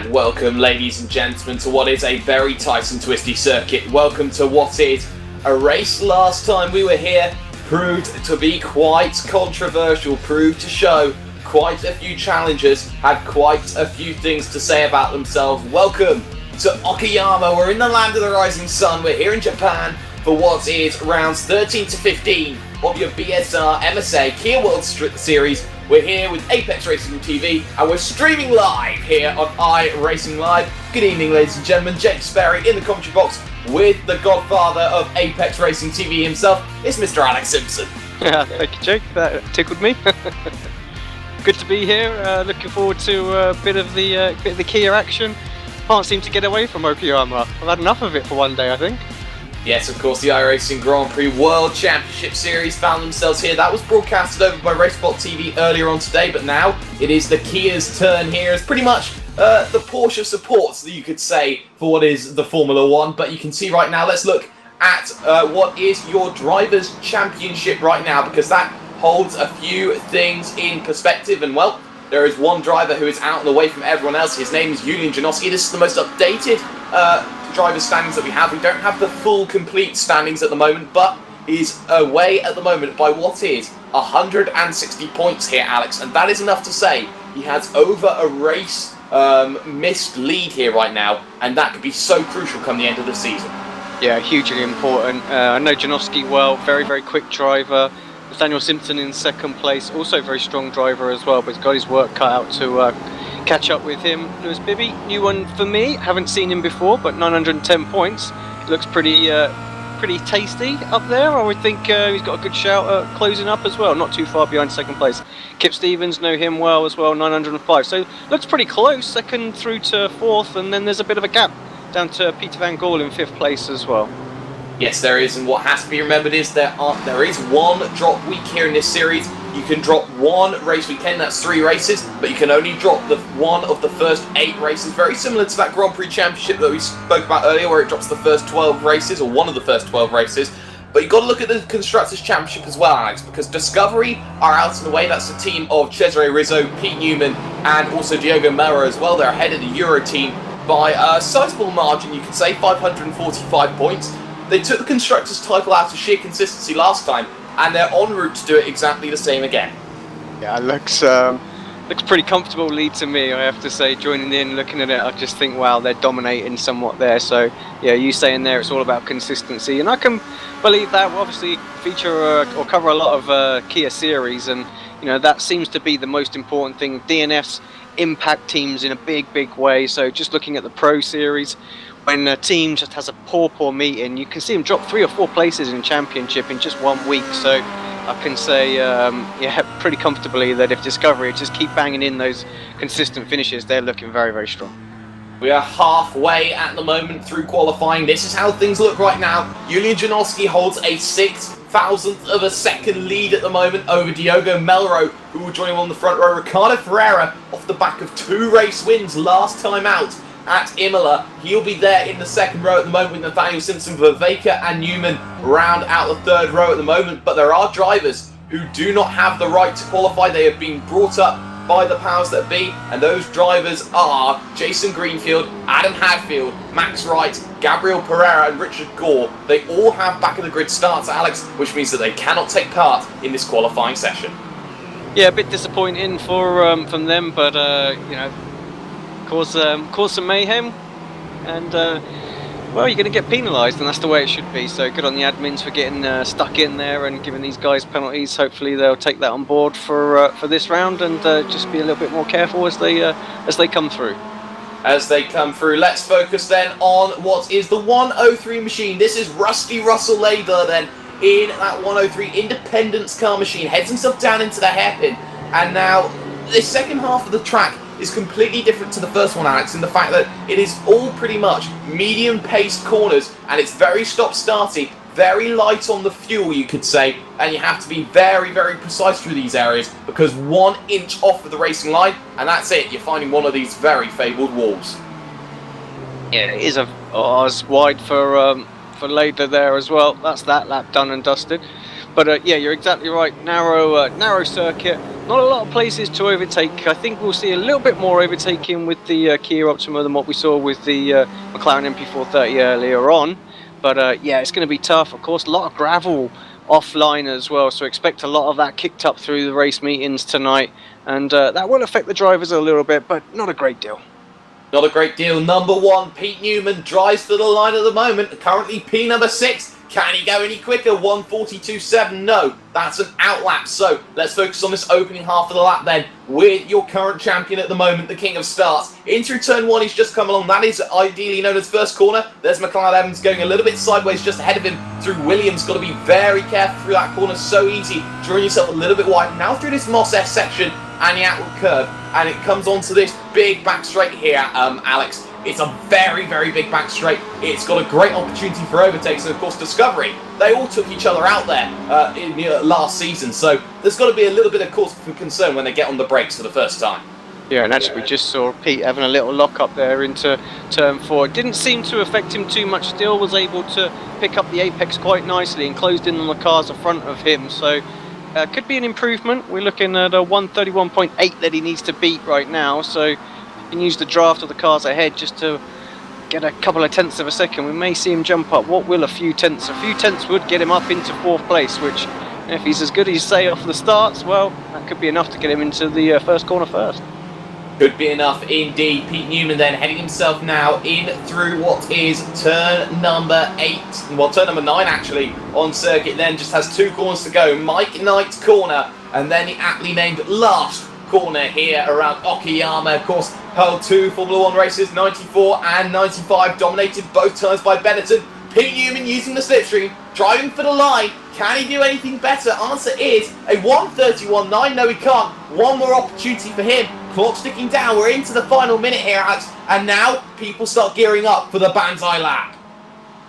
And welcome, ladies and gentlemen, to what is a very tight and twisty circuit. Welcome to what is a race last time we were here proved to be quite controversial, proved to show quite a few challengers had quite a few things to say about themselves. Welcome to Okayama. We're in the land of the rising sun. We're here in Japan for what is rounds 13 to 15 of your BSR MSA Kia World Series. We're here with Apex Racing TV and we're streaming live here on iRacing Live. Good evening, ladies and gentlemen. Jake Sparey in the commentary box with the godfather of Apex Racing TV himself. It's Mr. Alex Simpson. Yeah, thank you, Jake. That tickled me. Good to be here. Looking forward to a bit of the Kia action. Can't seem to get away from Okayama. I've had enough of it for one day, I think. Yes, of course, the iRacing Grand Prix World Championship Series found themselves here. That was broadcasted over by RaceBot TV earlier on today, but now it is the Kia's turn here. It's pretty much the Porsche supports, that you could say, for what is the Formula 1. But you can see right now, let's look at what is your Drivers' Championship right now, because that holds a few things in perspective. And, well, there is one driver who is out and away from everyone else. His name is Julian Janowski. This is the most updated driver's standings that we have. We don't have the full complete standings at the moment, but he's away at the moment by what is 160 points here, Alex, and that is enough to say he has over a race missed lead here right now, and that could be so crucial come the end of the season. Yeah, hugely important. I know Janowski well, very, very quick driver. Daniel Simpson in second place, also a very strong driver as well, but he's got his work cut out to catch up with him. Lewis Bibby, new one for me, haven't seen him before, but 910 points. Looks pretty tasty up there. I would think he's got a good shout at closing up as well, not too far behind second place. Kip Stevens, know him well as well, 905. So looks pretty close, second through to fourth, and then there's a bit of a gap down to Peter Van Gaal in fifth place as well. Yes, there is, and what has to be remembered is there is one drop week here in this series. You can drop one race weekend, that's 3 races, but you can only drop the one of the first 8 races. Very similar to that Grand Prix Championship that we spoke about earlier, where it drops the first 12 races, or one of the first 12 races. But you've got to look at the Constructors' Championship as well, Alex, because Discovery are out and away. That's the team of Cesare Rizzo, Pete Newman, and also Diogo Mello as well. They're ahead of the Euro team by a sizable margin, you could say, 545 points. They took the Constructors' title out of sheer consistency last time, and they're en route to do it exactly the same again. Yeah, it looks pretty comfortable lead to me, I have to say. Joining in, looking at it, I just think, wow, they're dominating somewhat there. So, yeah, you saying there, it's all about consistency, and I can believe that. We'll obviously feature or cover a lot of Kia series, and you know that seems to be the most important thing. DNFs impact teams in a big way. So, just looking at the Pro Series, when a team just has a poor meeting, you can see them drop 3 or 4 places in Championship in just 1 week. So I can say, yeah, pretty comfortably that if Discovery just keep banging in those consistent finishes, they're looking very strong. We are halfway at the moment through qualifying. This is how things look right now. Julian Janowski holds a 6,000th of a second lead at the moment over Diogo Melro, who will join him on the front row. Ricardo Ferreira, off the back of 2 race wins last time out at Imola, he'll be there in the second row at the moment with Nathaniel Simpson, Vervaeke and Newman round out the third row at the moment. But there are drivers who do not have the right to qualify. They have been brought up by the powers that be, and those drivers are Jason Greenfield, Adam Hadfield, Max Wright, Gabriel Pereira and Richard Gore. They all have back of the grid starts, Alex, which means that they cannot take part in this qualifying session. Yeah, a bit disappointing for from them, but you know, cause some mayhem, and well, you're going to get penalised, and that's the way it should be. So good on the admins for getting stuck in there and giving these guys penalties. Hopefully they'll take that on board for this round, and just be a little bit more careful as they come through. As they come through, let's focus then on what is the 103 machine. This is Rusty Russell Laidler then in that 103 Independence car machine. Heads himself down into the hairpin, and now the second half of the track is completely different to the first one, Alex, in the fact that it is all pretty much medium-paced corners, and it's very stop-starty, very light on the fuel, you could say, and you have to be very precise through these areas, because 1 inch off of the racing line, and that's it, you're finding one of these very fabled walls. Yeah, it is it's wide for Laidler there as well. That's that lap done and dusted. But yeah, you're exactly right. Narrow circuit. not a lot of places to overtake. I think we'll see a little bit more overtaking with the Kia Optima than what we saw with the McLaren MP430 earlier on. But yeah, it's going to be tough. Of course, a lot of gravel offline as well, so expect a lot of that kicked up through the race meetings tonight. And that will affect the drivers a little bit, but not a great deal. Not a great deal. Number 1, Pete Newman, drives to the line at the moment. Currently P number 6. Can he go any quicker? 1:42.7. No, that's an outlap. So let's focus on this opening half of the lap then with your current champion at the moment, the King of Starts. Into turn 1, he's just come along. That is ideally known as first corner. There's McLeod Evans going a little bit sideways just ahead of him through Williams. Got to be very careful through that corner. So easy. Drawing yourself a little bit wide. Now through this Moss S section and the outward curve. And it comes onto this big back straight here, Alex. It's a very, very big back straight. It's got a great opportunity for overtakes. And of course, Discovery, they all took each other out there in the last season. So there's got to be a little bit of cause for concern when they get on the brakes for the first time. Yeah, and actually we just saw Pete having a little lock up there into turn 4. It didn't seem to affect him too much. Still was able to pick up the apex quite nicely and closed in on the cars in front of him. So could be an improvement. We're looking at a 131.8 that he needs to beat right now. So can use the draft of the cars ahead just to get a couple of tenths of a second. We may see him jump up. What will a few tenths? A few tenths would get him up into 4th place, which if he's as good as you say off the starts, well, that could be enough to get him into the first corner first. Could be enough indeed. Pete Newman then heading himself now in through what is turn number 8. Well, turn number 9 actually on circuit then. Just has 2 corners to go. Mike Knight's corner and then the aptly named last corner here around Okayama. Of course, held 2 Formula 1 races, 94 and 95, dominated both times by Benetton. Pete Newman using the slipstream, driving for the line. Can he do anything better? Answer is a 1:31.9. No, he can't. One more opportunity for him. Clock ticking down. We're into the final minute here, Alex. And now people start gearing up for the Banzai lap.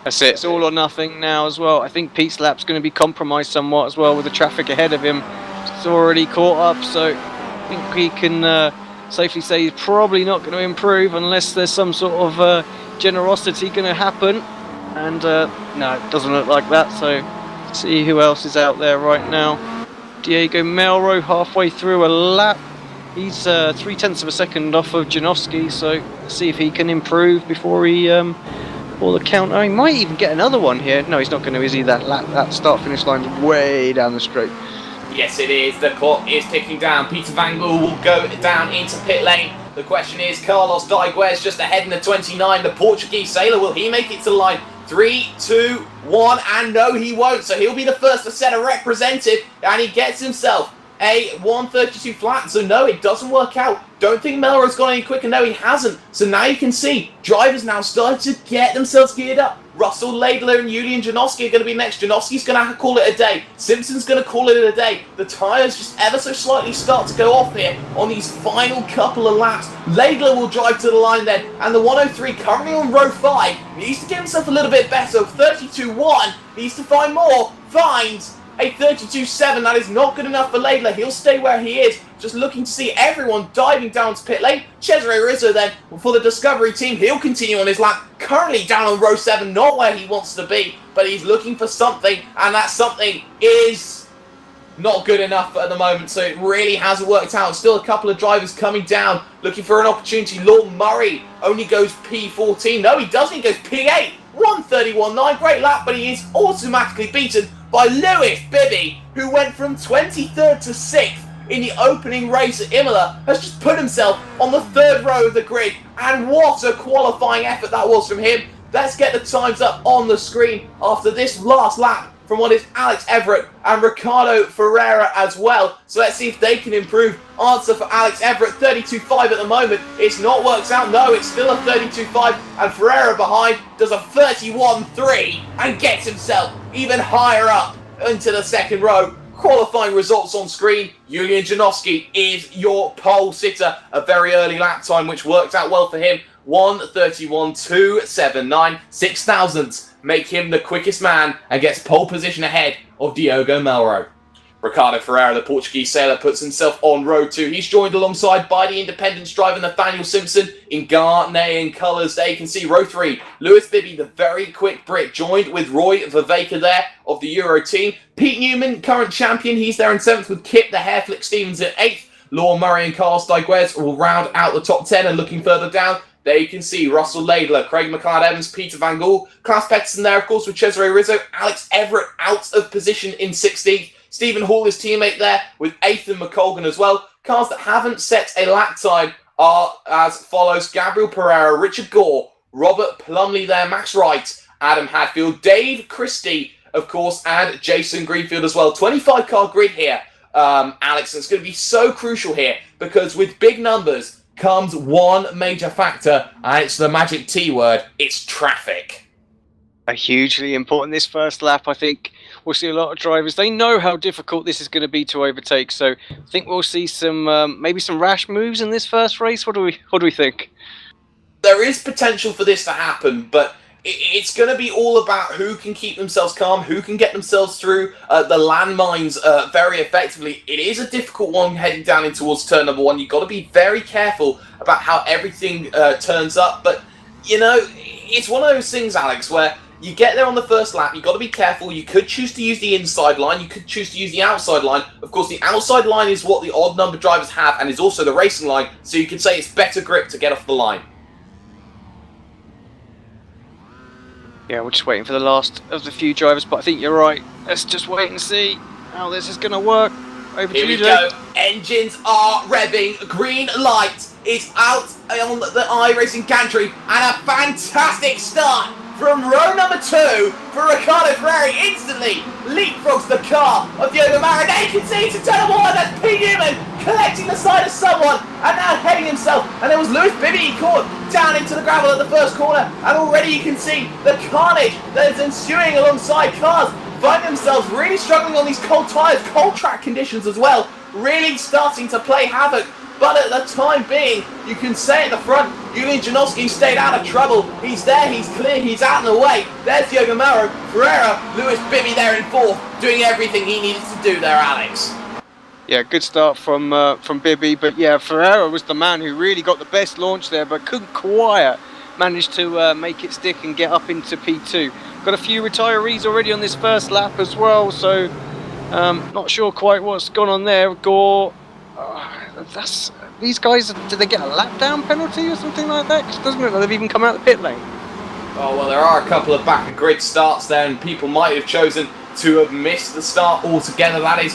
That's it. It's all or nothing now as well. I think Pete's lap's going to be compromised somewhat as well with the traffic ahead of him. It's already caught up, so I think we can safely say he's probably not going to improve unless there's some sort of generosity going to happen. And no, it doesn't look like that. So let's see who else is out there right now. Diego Melro halfway through a lap. He's 0.3 of a second off of Janowski. So let's see if he can improve before he before the count. Oh, he might even get another one here. No, he's not going to, is he? That start-finish line's way down the straight. Yes, it is. The clock is ticking down. Peter Van Gool will go down into pit lane. The question is, Carlos Daiguez just ahead in the 29. The Portuguese sailor, will he make it to the line? 3, 2, 1, and no, he won't. So he'll be the first to set a representative, and he gets himself a 1:32 flat. So no, it doesn't work out. Don't think Melrose gone any quicker. No, he hasn't. So now you can see drivers now starting to get themselves geared up. Russell Laidler and Julian Janowski are going to be next. Janowski's going to call it a day. Simpson's going to call it a day. The tyres just ever so slightly start to go off here on these final couple of laps. Laidler will drive to the line then. And the 103 currently on row 5 needs to get himself a little bit better. 32.1 needs to find more. Finds a 32.7. That is not good enough for Laidler. He'll stay where he is. Just looking to see everyone diving down to pit lane. Cesare Rizzo then for the Discovery team. He'll continue on his lap. Currently down on row 7. Not where he wants to be. But he's looking for something. And that something is not good enough at the moment. So it really hasn't worked out. Still a couple of drivers coming down. Looking for an opportunity. Lord Murray only goes P14. No, he doesn't. He goes P8. 1:31.9. Great lap. But he is automatically beaten by Lewis Bibby, who went from 23rd to 6th in the opening race at Imola, has just put himself on the 3rd row of the grid. And what a qualifying effort that was from him. Let's get the times up on the screen after this last lap from what is Alex Everett and Ricardo Ferreira as well. So let's see if they can improve. Answer for Alex Everett, 32.5 at the moment. It's not worked out. No, it's still a 32.5. And Ferreira behind does a 31.3 and gets himself even higher up into the 2nd row. Qualifying results on screen. Julian Janowski is your pole sitter. A very early lap time, which worked out well for him. 1:31.279, 6 thousandths. Make him the quickest man and gets pole position ahead of Diogo Melro. Ricardo Ferreira, the Portuguese sailor, puts himself on row 2. He's joined alongside by the Independence driver Nathaniel Simpson in Ghanaian colours. There you can see row 3. Lewis Bibby, the very quick Brit, joined with Roy Viveka there of the Euro team. Pete Newman, current champion, he's there in 7th with Kip the Hairflick Stevens in 8th. Law Murray and Carl Stiguez will round out the top 10, and looking further down, there you can see Russell Laidler, Craig McLeod-Evans, Peter Van Gool, Klaas Petterson there, of course, with Cesare Rizzo, Alex Everett out of position in 16th. Stephen Hall, his teammate there, with Ethan McColgan as well. Cars that haven't set a lap time are as follows: Gabriel Pereira, Richard Gore, Robert Plumley there, Max Wright, Adam Hadfield, Dave Christie, of course, and Jason Greenfield as well. 25-car grid here, Alex, and it's going to be so crucial here because with big numbers comes one major factor, and it's the magic T word. It's traffic. Hugely important this first lap. I think we'll see a lot of drivers. They know how difficult this is going to be to overtake. So I think we'll see some maybe some rash moves in this first race. What do we think? There is potential for this to happen, but it's going to be all about who can keep themselves calm, who can get themselves through the landmines very effectively. It is a difficult one heading down in towards turn number 1. You've got to be very careful about how everything turns up. But, you know, it's one of those things, Alex, where you get there on the first lap, you've got to be careful. You could choose to use the inside line, you could choose to use the outside line. Of course, the outside line is what the odd number drivers have and is also the racing line, so you could say it's better grip to get off the line. Yeah, we're just waiting for the last of the few drivers, but I think you're right. Let's just wait and see how this is going to work. Over to you, Here we go. Engines are revving. Green light is out on the iRacing gantry, and a fantastic start from row number 2 for Ricardo Ferrari. Instantly leapfrogs the car of Diogo Mara. Now you can see it's a turn of 1. That's Pete Newman collecting the side of someone and now heading himself. And there was Lewis Bibby, he caught down into the gravel at the first corner. And already you can see the carnage that is ensuing alongside cars. Find themselves really struggling on these cold tyres, cold track conditions as well. Really starting to play havoc. But at the time being, you can say at the front, Julian Janowski stayed out of trouble. He's there, he's clear, he's out and away. There's Diogo Maro, Ferreira, Lewis Bibby there in 4th, doing everything he needed to do there, Alex. Yeah, good start from Bibby, but yeah, Ferreira was the man who really got the best launch there, but couldn't quite manage to make it stick and get up into P2. Got a few retirees already on this first lap as well, so not sure quite what's gone on there. Gore. These guys, did they get a lap down penalty or something like that? Because doesn't look like they've even come out of the pit lane. Oh, well, there are a couple of back of grid starts there, and people might have chosen to have missed the start altogether. That is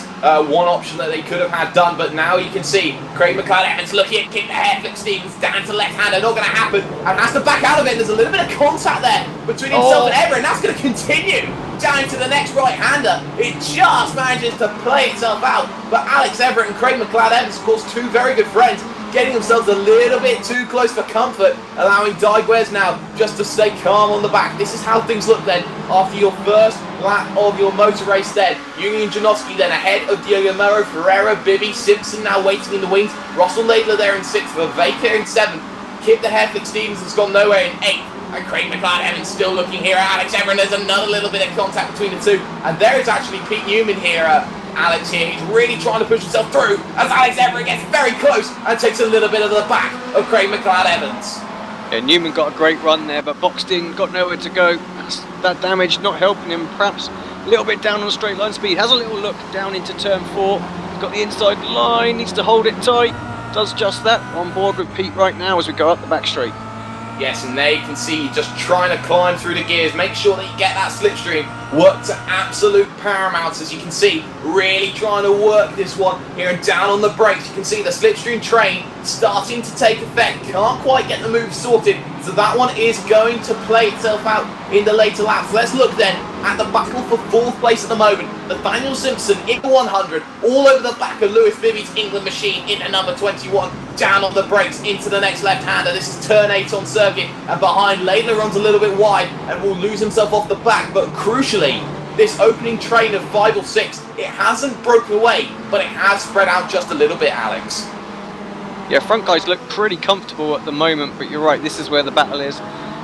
one option that they could have had done, but now you can see Craig McLeod-Evans looking at Kip the Hairflick Stevens down to left-hander, not going to happen, and has to back out of it. There's a little bit of contact there between himself and Everett, and that's going to continue down to the next right-hander. It just manages to play itself out, but Alex Everett and Craig McLeod-Evans, of course, two very good friends, getting themselves a little bit too close for comfort, allowing Diguez now just to stay calm on the back. This is how things look then after your first lap of your motor race then. Julian Janowski then ahead of Diogo Moro, Ferreira, Bibby, Simpson now waiting in the wings, Russell Laidler there in 6th, Viveka in 7th, Kip the Hairflick Stevens has gone nowhere in 8th, and Craig McLeod-Evans still looking here at Alex Everett. There's another little bit of contact between the two, and there is actually Pete Newman here, Alex here, he's really trying to push himself through as Alex Everett gets very close and takes a little bit of the back of Craig McLeod-Evans. Yeah, Newman got a great run there, but boxed in, got nowhere to go. That damage not helping him, perhaps a little bit down on straight line speed. Has a little look down into turn 4. He's got the inside line, needs to hold it tight. Does just that. On board with Pete right now as we go up the back straight. Yes, and there you can see you just trying to climb through the gears. Make sure that you get that slipstream. Work to absolute paramount, as you can see. Really trying to work this one here, and down on the brakes. You can see the slipstream train starting to take effect. Can't quite get the move sorted. So that one is going to play itself out in the later laps. Let's look then at the battle for 4th place at the moment. Nathaniel Simpson in the 100, all over the back of Lewis Bibby's England machine into number 21. Down on the brakes into the next left-hander. This is turn 8 on circuit, and behind Laidler runs a little bit wide and will lose himself off the back. But crucially, this opening train of 5 or 6, it hasn't broken away, but it has spread out just a little bit, Alex. Yeah, front guys look pretty comfortable at the moment, but you're right, this is where the battle is.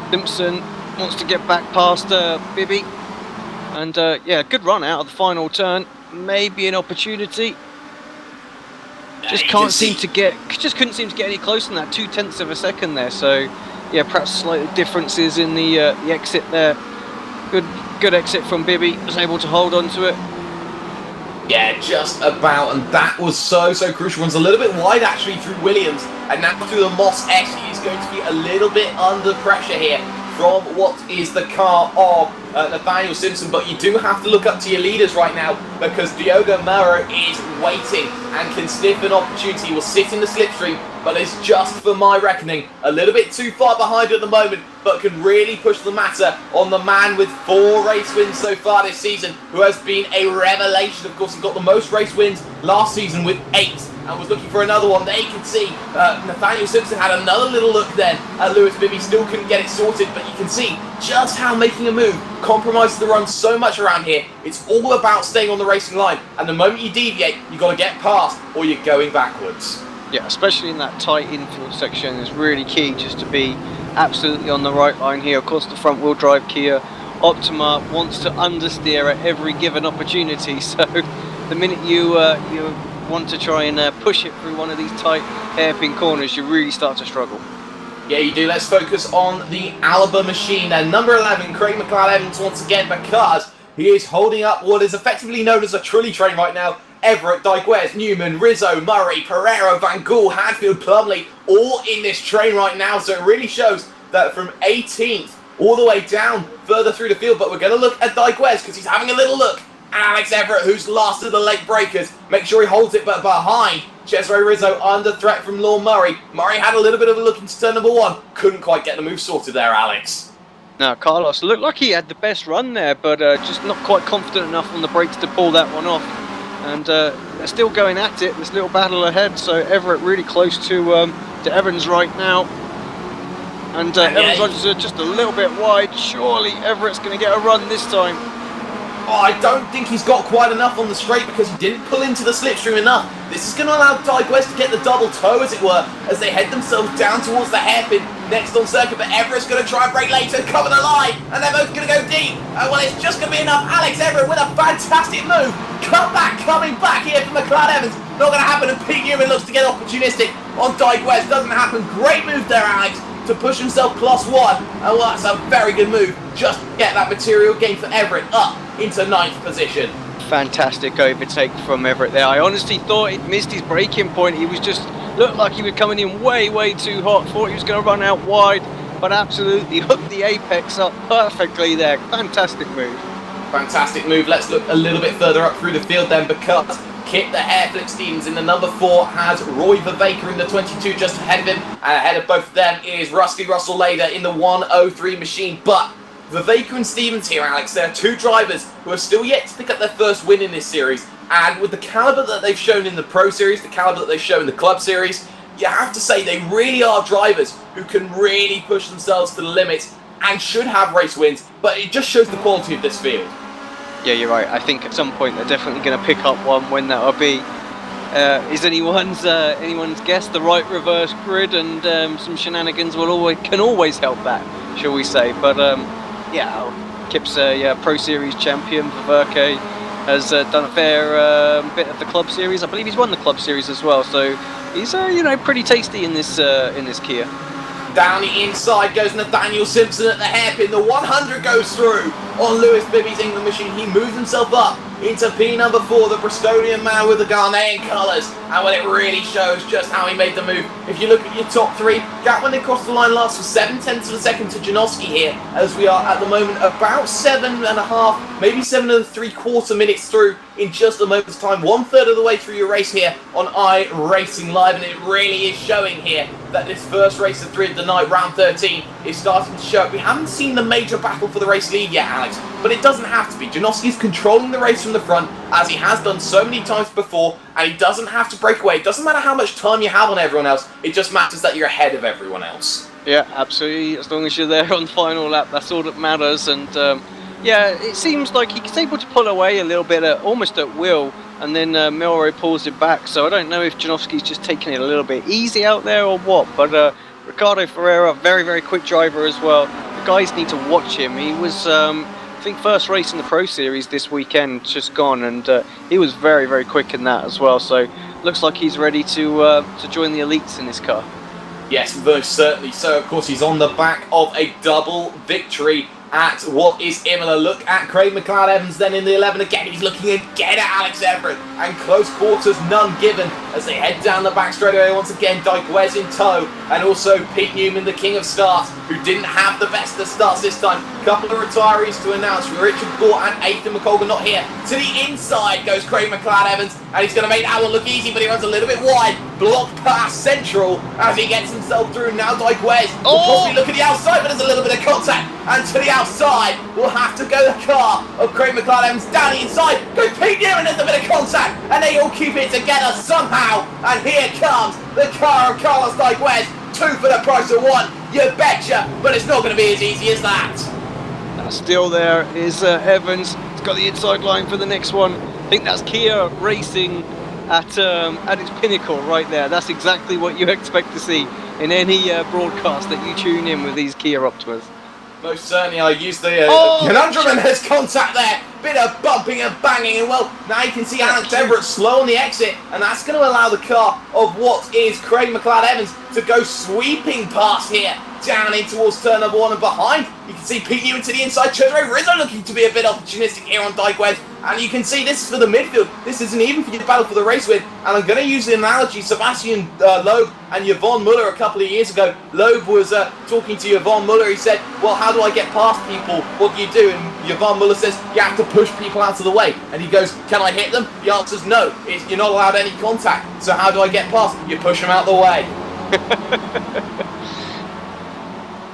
Simpson wants to get back past Bibby. And yeah, good run out of the final turn. Maybe an opportunity. Just couldn't seem to get any closer than that 0.2 of a second there. So yeah, perhaps slight differences in the exit there. Good exit from Bibby. Was able to hold on to it. Yeah, just about, and that was so crucial. One's a little bit wide actually through Williams, and now through the Moss S. He is going to be a little bit under pressure here from what is the car of Nathaniel Simpson, but you do have to look up to your leaders right now, because Diogo Muro is waiting and can sniff an opportunity. He will sit in the slipstream, but is just, for my reckoning, a little bit too far behind at the moment, but can really push the matter on the man with 4 race wins so far this season, who has been a revelation. Of course, he got the most race wins last season with 8, and was looking for another one. There you can see Nathaniel Simpson had another little look then at Lewis Bibby, still couldn't get it sorted, but you can see just how making a move compromises the run so much around here. It's all about staying on the racing line, and the moment you deviate, you've got to get past or you're going backwards. Yeah, especially in that tight infield section is really key, just to be absolutely on the right line here. Of course, the front wheel drive Kia Optima wants to understeer at every given opportunity, so the minute you want to try and push it through one of these tight hairpin corners, you really start to struggle. Yeah, you do. Let's focus on the Alba machine and number 11, Craig McLeod-Evans, once again, because he is holding up what is effectively known as a trolley train right now. Everett, Dykes, Newman, Rizzo, Murray, Pereira, Van Gool, Hadfield, Plumley, all in this train right now. So it really shows that from 18th all the way down further through the field. But we're going to look at Dykes because he's having a little look. Alex Everett, who's last of the late breakers. Make sure he holds it, but behind Cesare Rizzo, under threat from Lorne Murray. Murray had a little bit of a look into turn number 1. Couldn't quite get the move sorted there, Alex. Now, Carlos looked like he had the best run there, but just not quite confident enough on the brakes to pull that one off. And they're still going at it, this little battle ahead, so Everett really close to Evans right now. And Evans runs just a little bit wide. Surely Everett's going to get a run this time. Oh, I don't think he's got quite enough on the straight because he didn't pull into the slipstream enough. This is going to allow Dykes to get the double toe, as it were, as they head themselves down towards the hairpin next on circuit. But Everett's going to try and brake later, cover the line, and they're both going to go deep. Well, it's just going to be enough. Alex Everett with a fantastic move. Coming back here from McLeod-Evans. Not going to happen, and Pete Newman looks to get opportunistic on Dykes. Doesn't happen. Great move there, Alex, to push himself +1. And well, that's a very good move. Just get that material gain for Everett up into 9th position. Fantastic overtake from Everett there. I honestly thought he'd missed his braking point. He was just looked like he was coming in way too hot. Thought he was going to run out wide, but absolutely hooked the apex up perfectly there. Fantastic move. Fantastic move. Let's look a little bit further up through the field then, because Kit the Hairflip Stevens in the number 4 has Roy Vervaker in the 22 just ahead of him, and ahead of both of them is Rusty Russell Lader in the 103 machine. But Vervaker and Stevens here, Alex, there are 2 drivers who are still yet to pick up their first win in this series, and with the calibre that they've shown in the Pro Series, the calibre that they've shown in the Club Series, you have to say they really are drivers who can really push themselves to the limits and should have race wins, but it just shows the quality of this field. Yeah, you're right. I think at some point they're definitely going to pick up one. When that will be is anyone's guess. The right reverse grid and some shenanigans can always help that, shall we say? But yeah, Kip's a Pro Series champion. Vervaker has done a fair bit of the Club Series. I believe he's won the Club Series as well. So he's pretty tasty in this Kia. Down the inside goes Nathaniel Simpson at the hairpin. The 100 goes through on Lewis Bibby's England machine. He moves himself up into P number 4, the Bristolian man with the Ghanaian colours. And well, it really shows just how he made the move. If you look at your top 3, gap when they crossed the line last was 0.7 of a second to Janowski here, as we are at the moment about 7.5, maybe 7.75 minutes through in just a moment's time. 1/3 of the way through your race here on iRacing Live, and it really is showing here that this first race of 3 of the night, round 13, is starting to show. We haven't seen the major battle for the race lead yet, Alex, but it doesn't have to be. Janowski's controlling the race from the front, as he has done so many times before, and he doesn't have to break away. It doesn't matter how much time you have on everyone else, it just matters that you're ahead of everyone else. Yeah, absolutely. As long as you're there on the final lap, that's all that matters. And yeah, it seems like he's able to pull away a little bit, almost at will, and then Milroy pulls it back. So I don't know if Janowski's just taking it a little bit easy out there or what, but Ricardo Ferreira, very quick driver as well. The guys need to watch him. He was think first race in the Pro Series this weekend, just gone, and he was very, very quick in that as well. So looks like he's ready to join the elites in this car. Yes, most certainly so. Of course, he's on the back of a double victory at what is Imola. Look at Craig McLeod-Evans then in the 11 again. He's looking again at Alex Everett, and close quarters, none given as they head down the back straightaway once again. Dykes in tow, and also Pete Newman, the king of starts, who didn't have the best of starts this time. Couple of retirees to announce. Richard Gore and Ethan McColgan not here. To the inside goes Craig McLeod-Evans, and he's going to make that one look easy, but he runs a little bit wide. Blocked past Central as he gets himself through. Now Dykes will possibly look at the outside, but there's a little bit of contact, and to the outside will have to go the car of Craig McLeod-Evans. Down the inside goes Pete Newman. There's a bit of contact, and they all keep it together somehow, and here comes the car of Carlos Dykes. 2 for the price of 1, you betcha, but it's not going to be as easy as that. Still there is Evans. He's got the inside line for the next one. I think that's Kia racing at its pinnacle right there. That's exactly what you expect to see in any broadcast that you tune in with these Kia Optimas. Most certainly, I used the conundrum, and there's contact there. Bit of bumping and banging, and well, now you can see Alex Everett slow on the exit, and that's going to allow the car of what is Craig McLeod-Evans to go sweeping past here, down in towards turn number 1 and behind. You can see Pete Newman to the inside. Cesare Rizzo looking to be a bit opportunistic here on Dykes, and you can see this is for the midfield. This isn't even for your battle for the race win, and I'm going to use the analogy Sebastian Loeb and Yvonne Muller a couple of years ago. Loeb was talking to Yvonne Muller. He said, well, how do I get past people? What do you do? And Yvonne Muller says, you have to push people out of the way. And he goes, can I hit them? The answer's no. You're not allowed any contact. So how do I get past? You push them out the way.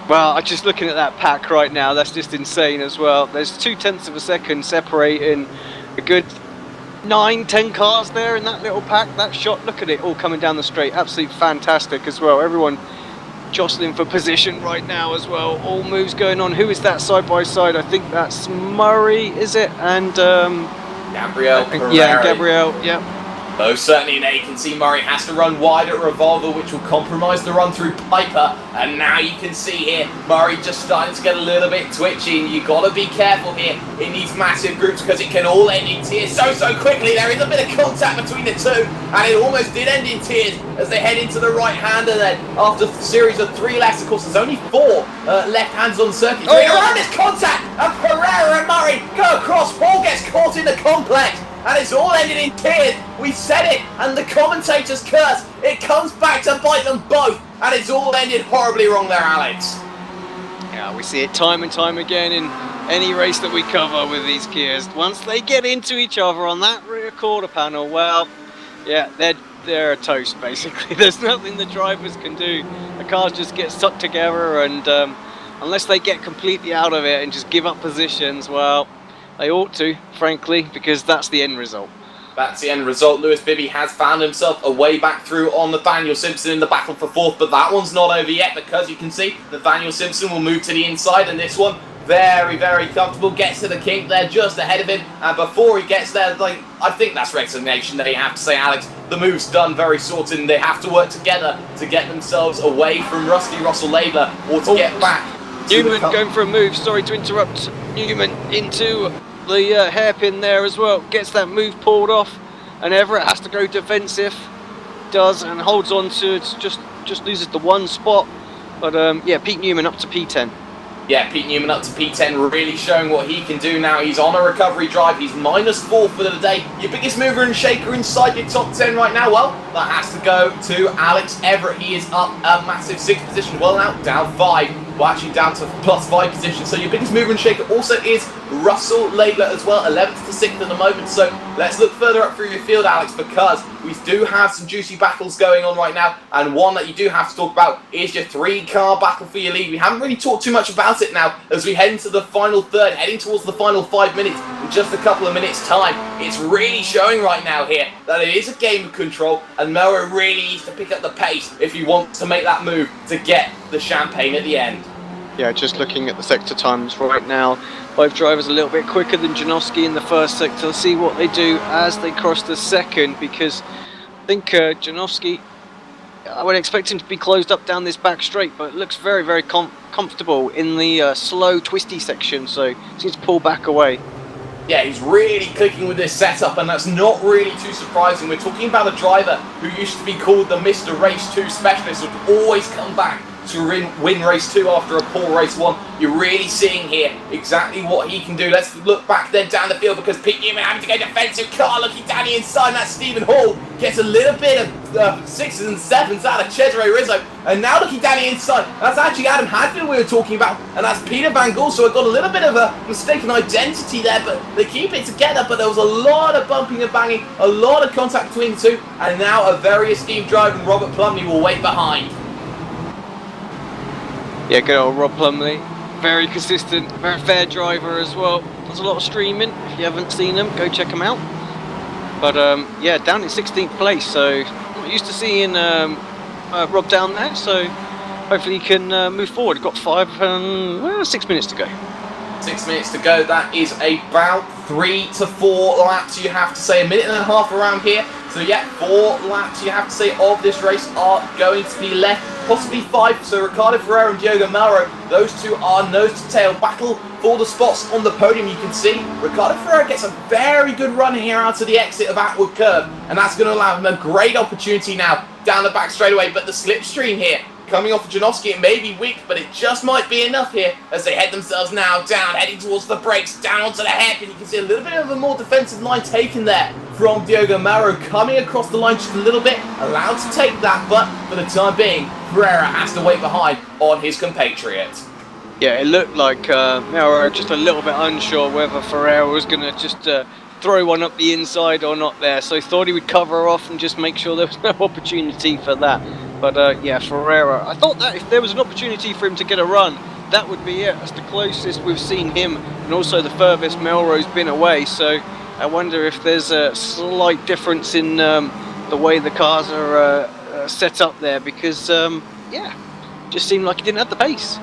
Well, I'm just looking at that pack right now. That's just insane as well. There's 0.2 of a second separating a good 9-10 cars there in that little pack. That shot, look at it all coming down the straight. Absolutely fantastic as well. Everyone jostling for position right now as well. All moves going on. Who is that side by side? I think that's Murray, is it? And Gabriel Pereira. Yeah, Gabriel, yeah. Most certainly, now you can see Murray has to run wide at Revolver, which will compromise the run through Piper. And now you can see here, Murray just starting to get a little bit twitchy. You've got to be careful here in these massive groups, because it can all end in tears so quickly. There is a bit of contact between the two, and it almost did end in tears as they head into the right-hander then. After a series of 3 laps, of course, there's only 4 left-hands on the circuit. Around this contact, and Pereira and Murray go across. Paul gets caught in the complex, and it's all ended in tears. We said it, and the commentators curse. It comes back to bite them both, and it's all ended horribly wrong there, Alex. Yeah, we see it time and time again in any race that we cover with these Kias. Once they get into each other on that rear quarter panel, well, yeah, they're toast, basically. There's nothing the drivers can do. The cars just get stuck together, and unless they get completely out of it and just give up positions, well, they ought to, frankly, because that's the end result. That's the end result. Lewis Bibby has found himself a way back through on Nathaniel Simpson in the battle for 4th, but that one's not over yet, because you can see Nathaniel Simpson will move to the inside, and this one, very, very comfortable, gets to the kink there just ahead of him, and before he gets there, I think that's resignation that you have to say, Alex. The move's done, very sorted, and they have to work together to get themselves away from Rusty Russell-Laidler, or to get back. Newman going for a move, sorry to interrupt. Newman into the hairpin there as well, gets that move pulled off, and Everett has to go defensive, does, and holds on to it, just loses the 1 spot, but yeah, Pete Newman up to P10. Yeah, Pete Newman up to P10, really showing what he can do now. He's on a recovery drive. He's -4 for the day. Your biggest mover and shaker inside your top 10 right now. Well, that has to go to Alex Everett. He is up a massive 6th position. Well, now down 5. Well, actually down to +5 position. So your biggest mover and shaker also is Russell-Laidler as well, 11th to 6th at the moment. So let's look further up through your field, Alex, because we do have some juicy battles going on right now, and one that you do have to talk about is your 3-car battle for your lead. We haven't really talked too much about it now as we head into the final third, heading towards the final 5 minutes in just a couple of minutes' time. It's really showing right now here that it is a game of control, and Melrose really needs to pick up the pace if he wants to make that move to get the champagne at the end. Yeah, just looking at the sector times right now, 5 drivers a little bit quicker than Janowski in the first sector. Let's see what they do as they cross the second, because I think Janowski I would expect him to be closed up down this back straight, but it looks very, very comfortable in the slow, twisty section, so seems to pull back away. Yeah, he's really clicking with this setup, and that's not really too surprising. We're talking about a driver who used to be called the Mr. Race 2 specialist, would always come back to win Race 2 after a poor Race 1. You're really seeing here exactly what he can do. Let's look back then down the field, because Pete Newman having to go defensive. Car looking down the inside, that's Stephen Hall. Gets a little bit of 6s and 7s out of Cesare Rizzo. And now looking down the inside, that's actually Adam Hadfield we were talking about. And that's Peter Van Gool. So I've got a little bit of a mistaken identity there, but they keep it together. But there was a lot of bumping and banging, a lot of contact between the two. And now a very esteemed driver, and Robert Plumley will wait behind. Yeah, good old Rob Plumley. Very consistent, very fair driver as well. Does a lot of streaming. If you haven't seen him, go check him out. But yeah, down in 16th place, so not used to seeing Rob down there, so hopefully he can move forward. Got 6 minutes to go. 6 minutes to go. That is about 3 to 4 laps, you have to say. A minute and a half around here. So yeah, 4 laps, you have to say, of this race are going to be left. Possibly 5. So Ricardo Ferreira and Diogo Melro, those two are nose to tail battle for the spots on the podium. You can see Ricardo Ferreira gets a very good run here out of the exit of Atwood Curve, and that's going to allow him a great opportunity now down the back straightaway. But the slipstream here coming off of Janowski, it may be weak, but it just might be enough here as they head themselves now down, heading towards the brakes, down onto the hairpin. You can see a little bit of a more defensive line taken there from Diogo Melro, coming across the line just a little bit, allowed to take that, but for the time being, Ferreira has to wait behind on his compatriot. Yeah, it looked like Melro just a little bit unsure whether Ferreira was going to just throw one up the inside or not there, so he thought he would cover off and just make sure there was no opportunity for that. But yeah, Ferreira, I thought that if there was an opportunity for him to get a run, that would be it. That's the closest we've seen him, and also the furthest Melro's been away, so I wonder if there's a slight difference in the way the cars are set up there, because yeah, just seemed like he didn't have the pace.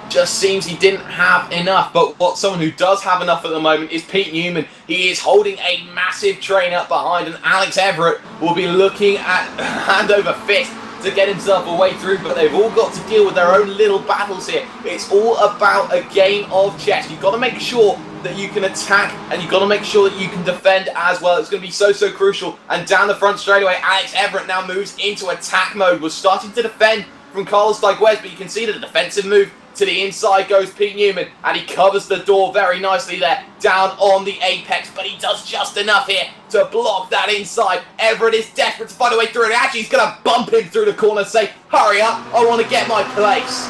Just seems he didn't have enough. But someone who does have enough at the moment is Pete Newman. He is holding a massive train up behind, and Alex Everett will be looking at hand over fist to get himself a way through, but they've all got to deal with their own little battles here. It's all about a game of chess. You've got to make sure that you can attack, and you've got to make sure that you can defend as well. It's going to be so crucial. And down the front straightaway, Alex Everett now moves into attack mode. Was starting to defend from Carlos Diguez, but you can see the defensive move. To the inside goes Pete Newman, and he covers the door very nicely there, down on the apex, but he does just enough here to block that inside. Everett is desperate to find a way through, and actually he's going to bump him through the corner and say, hurry up, I want to get my place.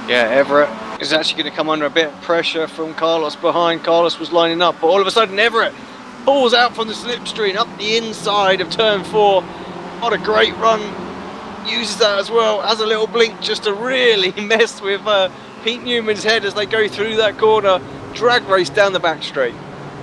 Yeah, Everett is actually going to come under a bit of pressure from Carlos behind. Carlos was lining up, but all of a sudden Everett pulls out from the slipstream up the inside of turn 4. What a great run. Uses that as well as a little blink just to really mess with Pete Newman's head as they go through that corner. Drag race down the back straight.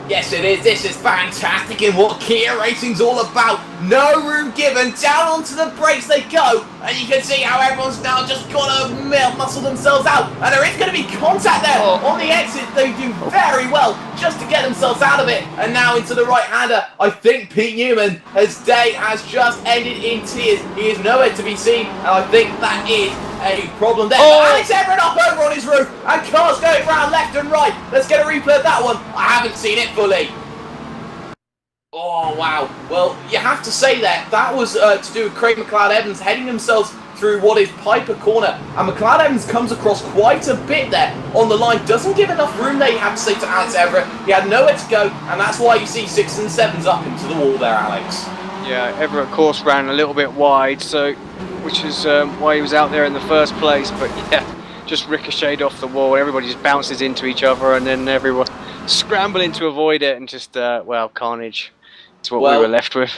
Yes, it is. This is fantastic in what Kia Racing's all about. No room given. Down onto the brakes they go. And you can see how everyone's now just got to muscle themselves out. And there is going to be contact there on the exit. They do very well just to get themselves out of it. And now into the right-hander. I think Pete Newman, his day has just ended in tears. He is nowhere to be seen. And I think that is a problem there. But Alex Everett up over on his roof, and cars going round left and right. Let's get a replay of that one. I haven't seen it fully. Oh wow. Well, you have to say that was to do with Craig McLeod-Evans heading themselves through what is Piper Corner, and McLeod-Evans comes across quite a bit there on the line. Doesn't give enough room there, you have to say, to Alex Everett. He had nowhere to go, and that's why you see 6s and 7s up into the wall there, Alex. Yeah, Everett of course ran a little bit wide, so which is why he was out there in the first place, but yeah, just ricocheted off the wall. Everybody just bounces into each other, and then everyone scrambling to avoid it, and just well, carnage. It's what we were left with.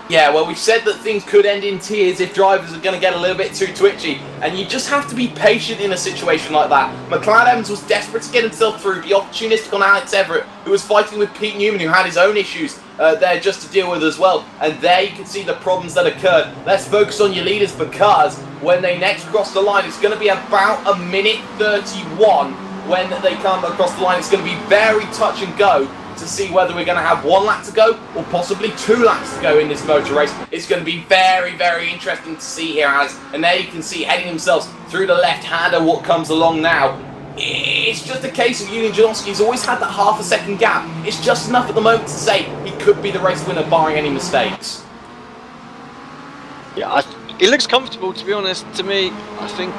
Yeah, well, we said that things could end in tears if drivers are going to get a little bit too twitchy, and you just have to be patient in a situation like that. McLeod-Evans was desperate to get himself through, be opportunistic on Alex Everett, who was fighting with Pete Newman, who had his own issues there just to deal with as well. And there you can see the problems that occurred. Let's focus on your leaders, because when they next cross the line, it's going to be about a minute 31 when they come across the line. It's going to be very touch and go to see whether we're going to have 1 lap to go or possibly 2 laps to go in this motor race. It's going to be very, very interesting to see here, Alex. And there you can see heading themselves through the left-hander what comes along now. It's just a case of Julian Janowski. He's always had that half a second gap. It's just enough at the moment to say he could be the race winner barring any mistakes. Yeah, it looks comfortable, to be honest, to me. I think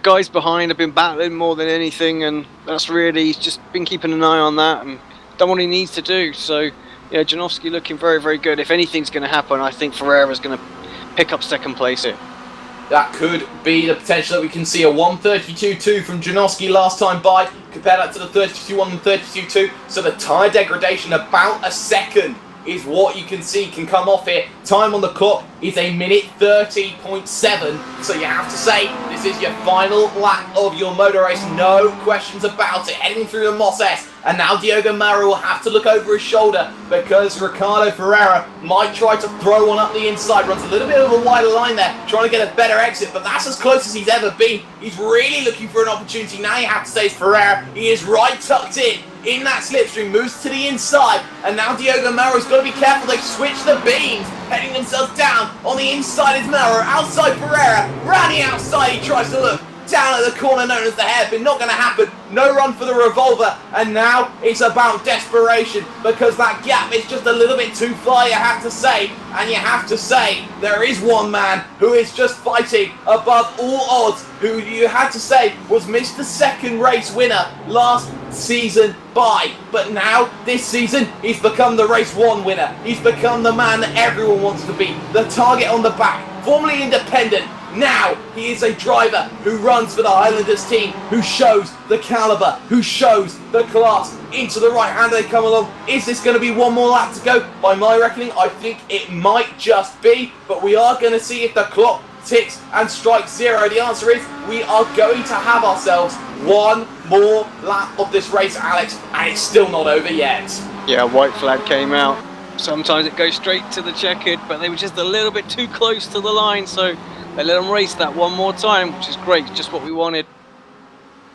guys behind have been battling more than anything, and that's really, he's just been keeping an eye on that and done what he needs to do. So, yeah, Janowski looking very, very good. If anything's going to happen, I think Ferreira's going to pick up second place here. That could be the potential that we can see a 1:32.2 from Janowski last time by. Compare that to the 32.1 and 32.2. So the tyre degradation, about a second, is what you can see can come off here. Time on the clock is 1:30.7. So you have to say, this is your final lap of your motor race. No questions about it. Heading through the Moss S. And now Diogo Mara will have to look over his shoulder because Ricardo Ferreira might try to throw one up the inside. Runs a little bit of a wider line there, trying to get a better exit, but that's as close as he's ever been. He's really looking for an opportunity. Now you have to say it's Ferreira. He is right tucked in that slipstream, moves to the inside, and now Diogo Mara's got to be careful. They've switched the beams, heading themselves down. On the inside is Mara, outside Ferreira, round the outside he tries to look. Down at the corner known as the hairpin, not going to happen. No run for the revolver, and now it's about desperation because that gap is just a little bit too far, you have to say. And you have to say there is one man who is just fighting above all odds, who you had to say was Mr. Second race winner last season by. But now, this season, he's become the race 1 winner. He's become the man that everyone wants to be, the target on the back, formerly independent. Now, he is a driver who runs for the Highlanders team, who shows the caliber, who shows the class. Into the right hand they come along. Is this going to be 1 more lap to go? By my reckoning, I think it might just be, but we are going to see if the clock ticks and strikes 0. The answer is we are going to have ourselves 1 more lap of this race, Alex, and it's still not over yet. Yeah, white flag came out. Sometimes it goes straight to the checkered, but they were just a little bit too close to the line, so they let them race that 1 more time, which is great, just what we wanted.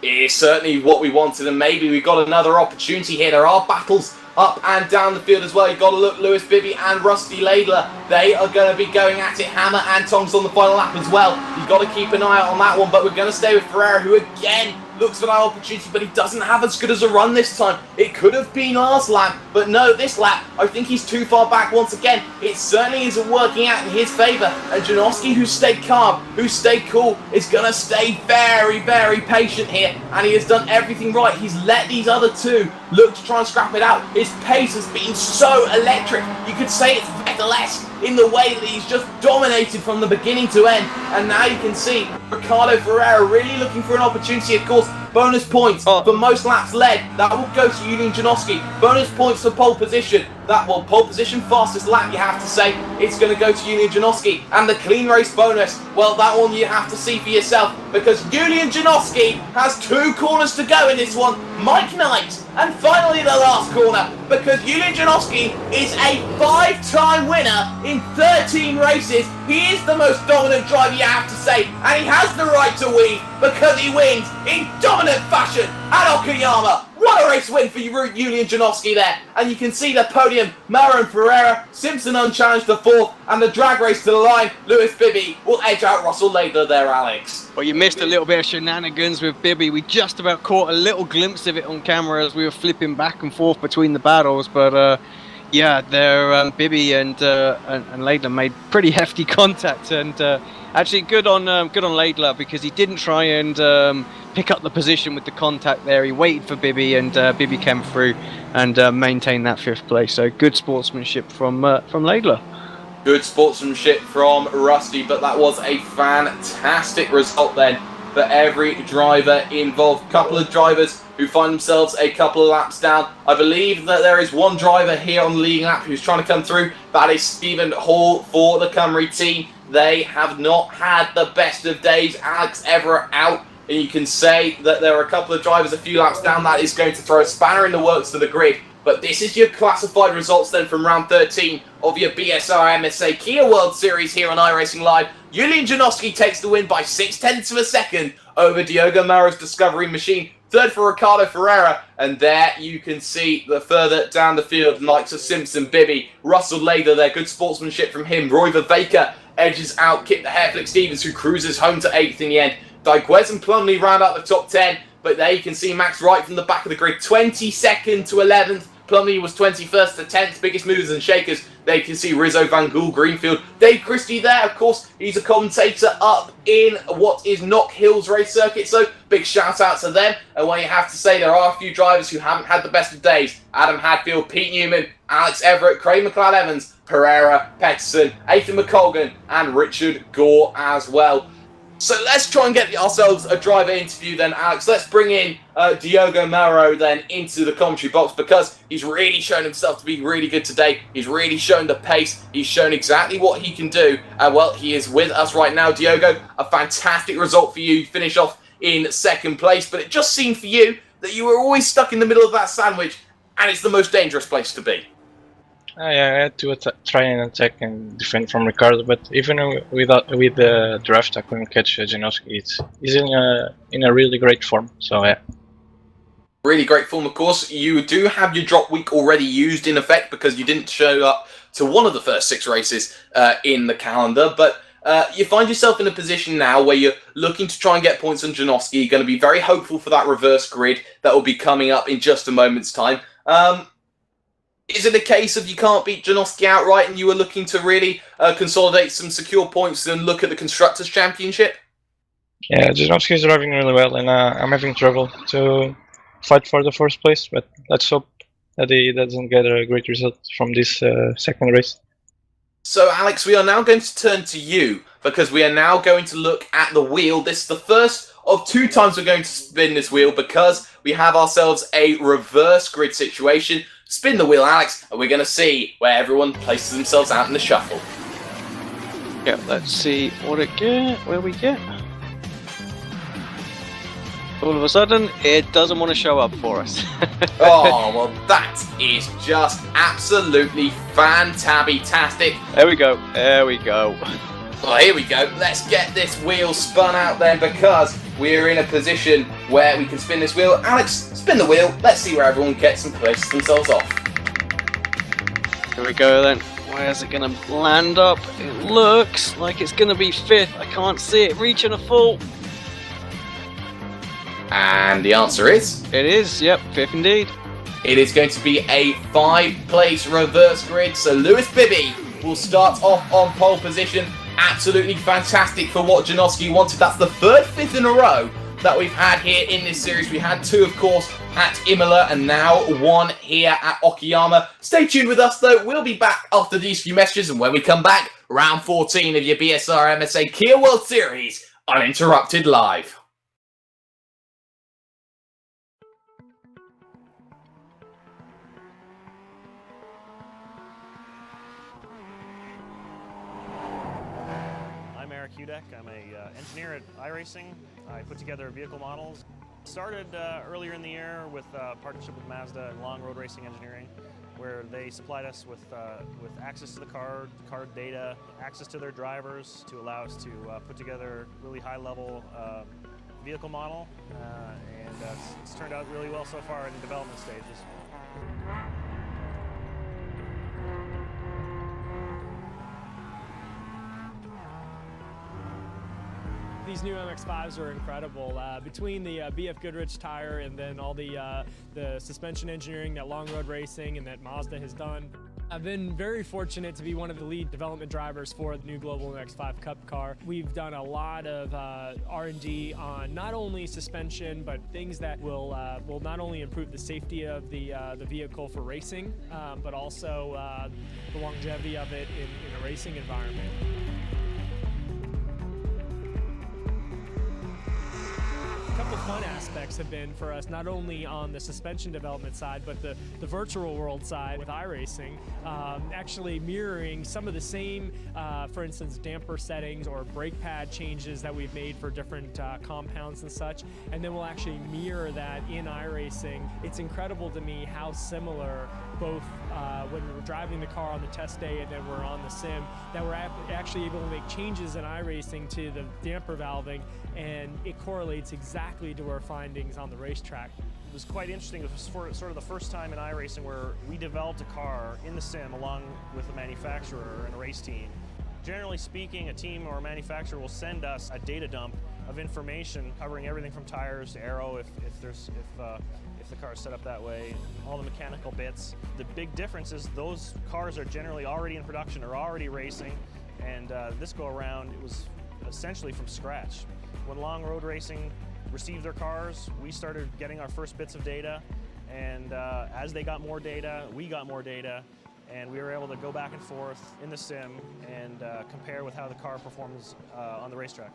It's certainly what we wanted, and maybe we got another opportunity here. There are battles up and down the field as well. You've got to look, Lewis Bibby and Rusty Laidler. They are going to be going at it hammer and tongs on the final lap as well. You've got to keep an eye out on that one, but we're going to stay with Ferreira, who again looks for that opportunity, but he doesn't have as good as a run this time. It could have been last lap, but no, this lap, I think he's too far back once again. It certainly isn't working out in his favour, and Janowski, who stayed calm, who stayed cool, is going to stay very, very patient here, and he has done everything right. He's let these other two look to try and scrap it out. His pace has been so electric. You could say it's Vettel-esque in the way that he's just dominated from the beginning to end, and now you can see Ricardo Ferreira really looking for an opportunity. Of course, bonus points for most laps led. That will go to Julian Janowski. Bonus points for pole position. That will pole position fastest lap, you have to say. It's going to go to Julian Janowski. And the clean race bonus, well, that one you have to see for yourself, because Julian Janowski has 2 corners to go in this one. Mike Knight, and finally the last corner, because Julian Janowski is a 5-time winner in 13 races. He is the most dominant driver, you have to say, and he has the right to win because he wins in dominant fashion at Okayama. What a race win for Julian Janowski there. And you can see the podium, Mara and Ferreira, Simpson unchallenged to 4th, and the drag race to the line, Lewis Bibby will edge out Russell Laidler there, Alex. Well, you missed a little bit of shenanigans with Bibby. We just about caught a little glimpse of it on camera as we were flipping back and forth between the battles, but yeah, Bibby and Laidler made pretty hefty contact, and actually good on Laidler, because he didn't try and pick up the position with the contact there. He waited for Bibby, and Bibby came through and maintained that 5th place. So good sportsmanship from Laidler. Good sportsmanship from Rusty, but that was a fantastic result then for every driver involved. Couple of drivers who find themselves a couple of laps down. I believe that there is one driver here on the leading lap who's trying to come through. That is Stephen Hall for the Cymru team. They have not had the best of days. Alex Everett out. And you can say that there are a couple of drivers a few laps down. That is going to throw a spanner in the works to the grid. But this is your classified results then from round 13 of your BSR MSA Kia World Series here on iRacing Live. Julian Janowski takes the win by 0.6 of a second over Diogo Mara's Discovery machine. Third for Ricardo Ferreira, and there you can see the further down the field, likes of Simpson, Bibby, Russell Lader there, good sportsmanship from him. Roy Viveka edges out Kip the Hairflick Stevens, who cruises home to 8th in the end. Dyquez and Plumley round out the top 10, but there you can see Max Wright from the back of the grid, 22nd to 11th. Plumley was 21st to 10th, biggest movers and shakers. There you can see Rizzo, Van Gool, Greenfield. Dave Christie there, of course, he's a commentator up in what is Knock Hills race circuit, so big shout out to them. And when you have to say there are a few drivers who haven't had the best of days, Adam Hadfield, Pete Newman, Alex Everett, Craig McLeod-Evans, Pereira, Peterson, Ethan McColgan, and Richard Gore as well. So let's try and get ourselves a driver interview then, Alex. Let's bring in Diogo Mauro then into the commentary box, because he's really shown himself to be really good today. He's really shown the pace. He's shown exactly what he can do. And well, he is with us right now. Diogo, a fantastic result for you. You finish off in 2nd place, but it just seemed for you that you were always stuck in the middle of that sandwich, and it's the most dangerous place to be. Yeah, I had to try and attack and defend from Ricardo, but even with the draft, I couldn't catch Janowski. He's in a really great form, so yeah. Really great form, of course. You do have your drop week already used in effect, because you didn't show up to one of the first 6 races in the calendar, but you find yourself in a position now where you're looking to try and get points on Janowski. You're going to be very hopeful for that reverse grid that will be coming up in just a moment's time. Is it a case of you can't beat Janowski outright and you were looking to really consolidate some secure points and look at the Constructors' Championship? Yeah, Janowski is driving really well, and I'm having trouble to fight for the 1st place, but let's hope that he doesn't get a great result from this 2nd race. So, Alex, we are now going to turn to you, because we are now going to look at the wheel. This is the first of 2 times we're going to spin this wheel, because we have ourselves a reverse grid situation. Spin the wheel, Alex, and we're going to see where everyone places themselves out in the shuffle. Yeah, let's see where we get. All of a sudden, it doesn't want to show up for us. Oh, well, that is just absolutely fantabby-tastic. There we go. There we go. Well, here we go. Let's get this wheel spun out then, because we're in a position where we can spin this wheel. Alex, spin the wheel. Let's see where everyone gets and places themselves off. Here we go then. Where's it going to land up? It looks like it's going to be 5th. I can't see it reaching a full. And the answer is? It is, yep, 5th indeed. It is going to be a 5-place reverse grid. So Lewis Bibby will start off on pole position. Absolutely fantastic for what Janowski wanted. That's the 3rd 5th in a row that we've had here in this series. We had 2, of course, at Imola, and now 1 here at Okayama. Stay tuned with us, though. We'll be back after these few messages, and when we come back, round 14 of your BSR MSA Kia World Series Uninterrupted Live. I'm an engineer at iRacing. I put together vehicle models. Started earlier in the year with a partnership with Mazda and Long Road Racing Engineering, where they supplied us with access to the car data, access to their drivers to allow us to put together really high-level vehicle model, and it's turned out really well so far in the development stages. These new MX-5s are incredible. Between the BF Goodrich tire and then all the suspension engineering that Long Road Racing and that Mazda has done, I've been very fortunate to be one of the lead development drivers for the new Global MX-5 Cup car. We've done a lot of R&D on not only suspension, but things that will not only improve the safety of the vehicle for racing, but also the longevity of it in a racing environment. A couple fun aspects have been for us, not only on the suspension development side, but the virtual world side with iRacing, actually mirroring some of the same, for instance, damper settings or brake pad changes that we've made for different compounds and such, and then we'll actually mirror that in iRacing. It's incredible to me how similar both when we were driving the car on the test day and then we're on the sim, that we're actually able to make changes in iRacing to the damper valving, and it correlates exactly to our findings on the racetrack. It was quite interesting. It was sort of the first time in iRacing where we developed a car in the sim along with the manufacturer and a race team. Generally speaking, a team or a manufacturer will send us a data dump of information covering everything from tires to aero, if the car is set up that way, all the mechanical bits. The big difference is those cars are generally already in production or already racing, and this go around it was essentially from scratch. When Long Road Racing received their cars, we started getting our first bits of data, and as they got more data, we got more data, and we were able to go back and forth in the sim and compare with how the car performs on the racetrack.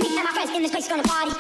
Me and my friends in this place gonna party.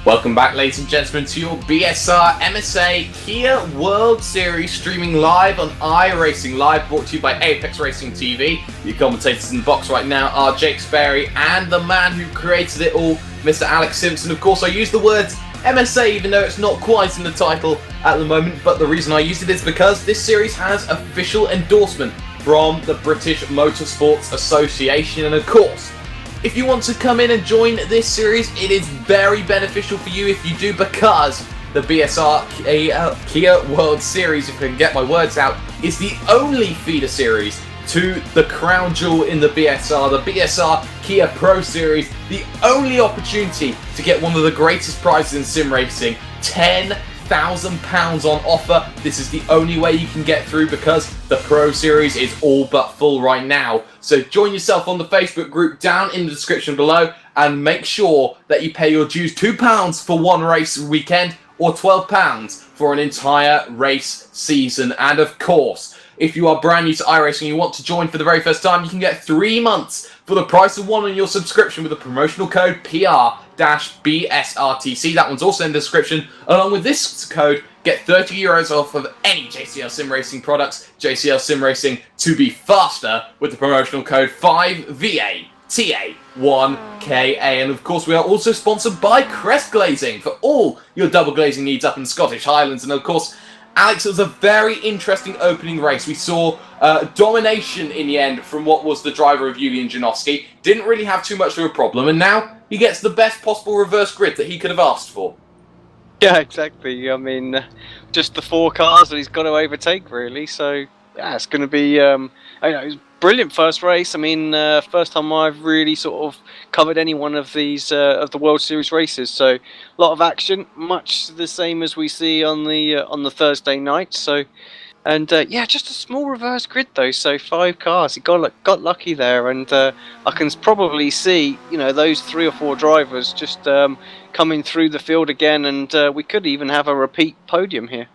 Welcome back, ladies and gentlemen, to your BSR MSA Kia World Series, streaming live on iRacing Live, brought to you by Apex Racing TV. Your commentators in the box right now are Jake Sparey and the man who created it all, Mr. Alex Simpson. Of course, I use the words MSA even though it's not quite in the title at the moment, but the reason I used it is because this series has official endorsement from the British Motorsports Association, and of course, if you want to come in and join this series, it is very beneficial for you if you do, because the BSR Kia World Series, if I can get my words out, is the only feeder series to the crown jewel in the BSR Kia Pro Series, the only opportunity to get one of the greatest prizes in sim racing, £10,000 on offer. This is the only way you can get through because the Pro Series is all but full right now. So join yourself on the Facebook group down in the description below and make sure that you pay your dues, £2 for one race weekend or £12 for an entire race season. And of course, if you are brand new to iRacing and you want to join for the very first time, you can get 3 months for the price of one on your subscription with a promotional code PR-BSRTC. That one's also in the description. Along with this code, get €30 off of any JCL Sim Racing products. JCL Sim Racing to be faster with the promotional code 5VATA1KA. And of course, we are also sponsored by Crest Glazing for all your double glazing needs up in the Scottish Highlands. And of course, Alex, it was a very interesting opening race. We saw domination in the end from what was the driver of Julian Janowski. Didn't really have too much of a problem, and now he gets the best possible reverse grid that he could have asked for. Yeah, exactly. I mean, just the 4 cars that he's got to overtake, really. So, yeah, it's going to be, it was a brilliant first race. I mean, first time I've really sort of covered any one of these, of the World Series races. So, a lot of action, much the same as we see on the Thursday night. So, and yeah, just a small reverse grid though. So 5 cars, he got lucky there, and I can probably see, you know, those 3 or 4 drivers just coming through the field again, and we could even have a repeat podium here.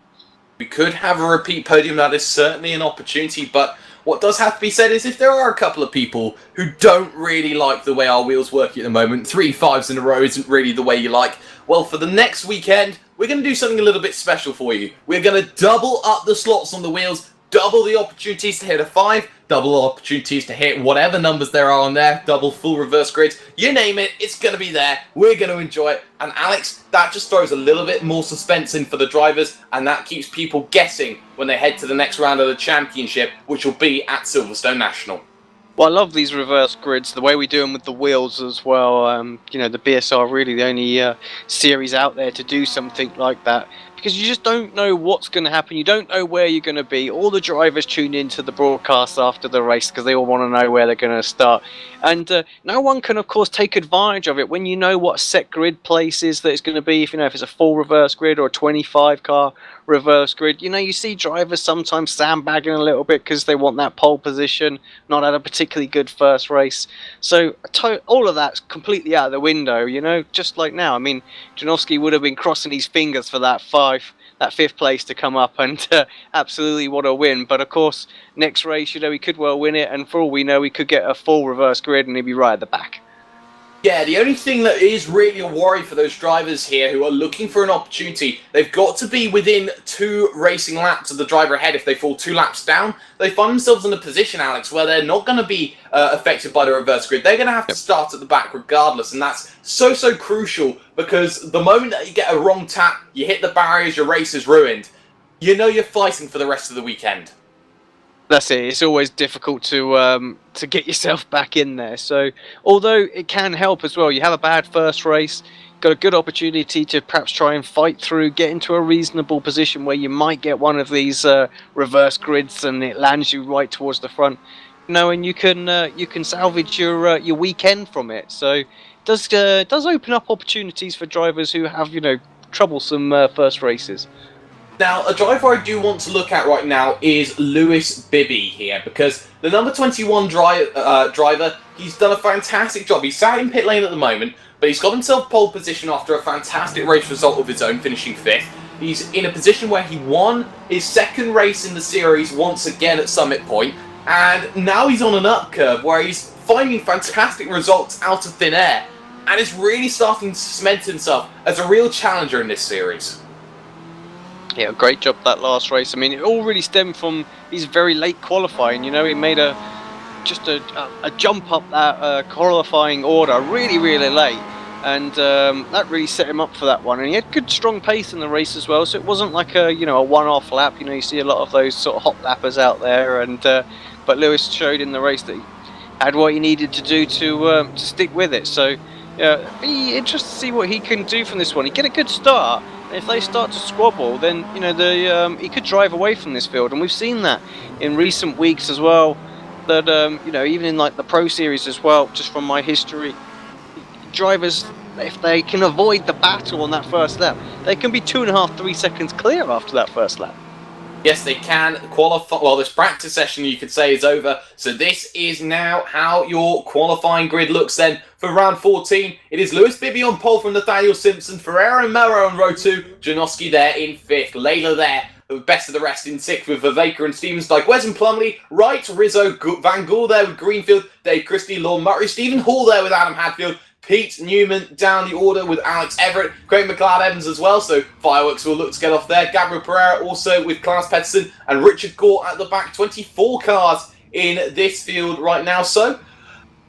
We could have a repeat podium. That is certainly an opportunity, but what does have to be said is if there are a couple of people who don't really like the way our wheels work at the moment, 3 5s in a row isn't really the way you like, well, for the next weekend, we're going to do something a little bit special for you. We're going to double up the slots on the wheels, double the opportunities to hit a 5, double opportunities to hit whatever numbers there are on there, double full reverse grids, you name it, it's going to be there, we're going to enjoy it, and Alex, that just throws a little bit more suspense in for the drivers, and that keeps people guessing when they head to the next round of the championship, which will be at Silverstone National. Well, I love these reverse grids, the way we do them with the wheels as well. You know, the BSR really the only series out there to do something like that, because you just don't know what's going to happen. You don't know where you're going to be. All the drivers tune into the broadcast after the race because they all want to know where they're going to start. And no one can, of course, take advantage of it when you know what set grid places that it's going to be. If you know if it's a full reverse grid or a 25-car reverse grid, you know, you see drivers sometimes sandbagging a little bit because they want that pole position, not had a particularly good first race. So all of that's completely out of the window, you know, just like now. I mean, Janowski would have been crossing his fingers for that 5th place to come up and absolutely want to win. But of course, next race, you know, he could well win it, and for all we know, he could get a full reverse grid and he'd be right at the back. Yeah, the only thing that is really a worry for those drivers here who are looking for an opportunity, they've got to be within 2 racing laps of the driver ahead. If they fall 2 laps down, they find themselves in a position, Alex, where they're not going to be affected by the reverse grid. They're going to have to start at the back regardless, and that's so crucial, because the moment that you get a wrong tap, you hit the barriers, your race is ruined. You know you're fighting for the rest of the weekend. That's it. It's always difficult to get yourself back in there. So, although it can help as well, you have a bad first race, got a good opportunity to perhaps try and fight through, get into a reasonable position where you might get one of these reverse grids and it lands you right towards the front. You know, and you can salvage your weekend from it. So, it does open up opportunities for drivers who have, you know, troublesome first races. Now, a driver I do want to look at right now is Lewis Bibby here, because the number 21 driver, he's done a fantastic job. He's sat in pit lane at the moment, but he's got himself pole position after a fantastic race result of his own, finishing 5th. He's in a position where he won his 2nd race in the series once again at Summit Point, and now he's on an up curve where he's finding fantastic results out of thin air. and is really starting to cement himself as a real challenger in this series. Yeah, great job that last race. I mean, it all really stemmed from his very late qualifying. You know, he made just a jump up that qualifying order really, really late. And that really set him up for that one. And he had good, strong pace in the race as well. So it wasn't like a one-off lap. You know, you see a lot of those sort of hot lappers out there. And but Lewis showed in the race that he had what he needed to do to stick with it. So be interested to see what he can do from this one. He get a good start. And if they start to squabble, then he could drive away from this field. And we've seen that in recent weeks as well. That even in like the Pro Series as well, just from my history. Drivers, if they can avoid the battle on that first lap, they can be 2.5, 3 seconds clear after that first lap. Yes, they can qualify. Well, this practice session, you could say, is over. So this is now how your qualifying grid looks then for round 14. It is Lewis Bibby on pole from Nathaniel Simpson, Ferreira and Melro on row 2, Janoski there in 5th, Layla there, the best of the rest in 6th with Viveka and Stevens, Wes and Plumley, Wright, Rizzo, Van Gool there with Greenfield, Dave Christie, Lord Murray, Stephen Hall there with Adam Hadfield, Pete Newman down the order with Alex Everett, Craig McLeod-Evans as well, so fireworks will look to get off there. Gabriel Pereira also with Klaus Pedersen and Richard Gore at the back. 24 cars in this field right now, so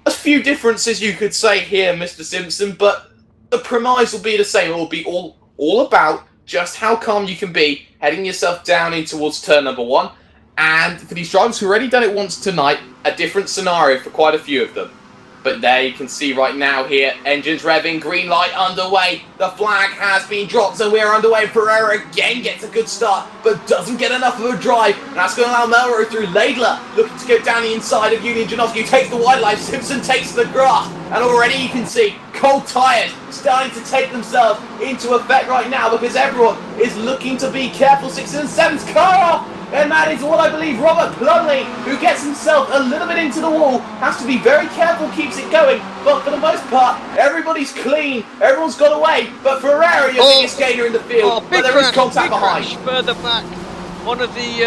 a few differences you could say here, Mr. Simpson, but the premise will be the same. It will be all about just how calm you can be heading yourself down in towards turn number 1, and for these drivers who've already done it once tonight, a different scenario for quite a few of them. But there you can see right now here, engines revving, green light underway. The flag has been dropped and we're underway. Pereira again gets a good start, but doesn't get enough of a drive. And that's going to allow Melro through. Laidler looking to go down the inside of Julian Janowski, who takes the wide line. Simpson takes the grass. And already you can see cold tyres starting to take themselves into effect right now because everyone is looking to be careful. 6th and 7th car off. And that is what I believe Robert Plumley, who gets himself a little bit into the wall, has to be very careful, keeps it going. But for the most part, everybody's clean. Everyone's got away. But Ferreira, your biggest gainer in the field. But there is contact behind. Further back. One of the,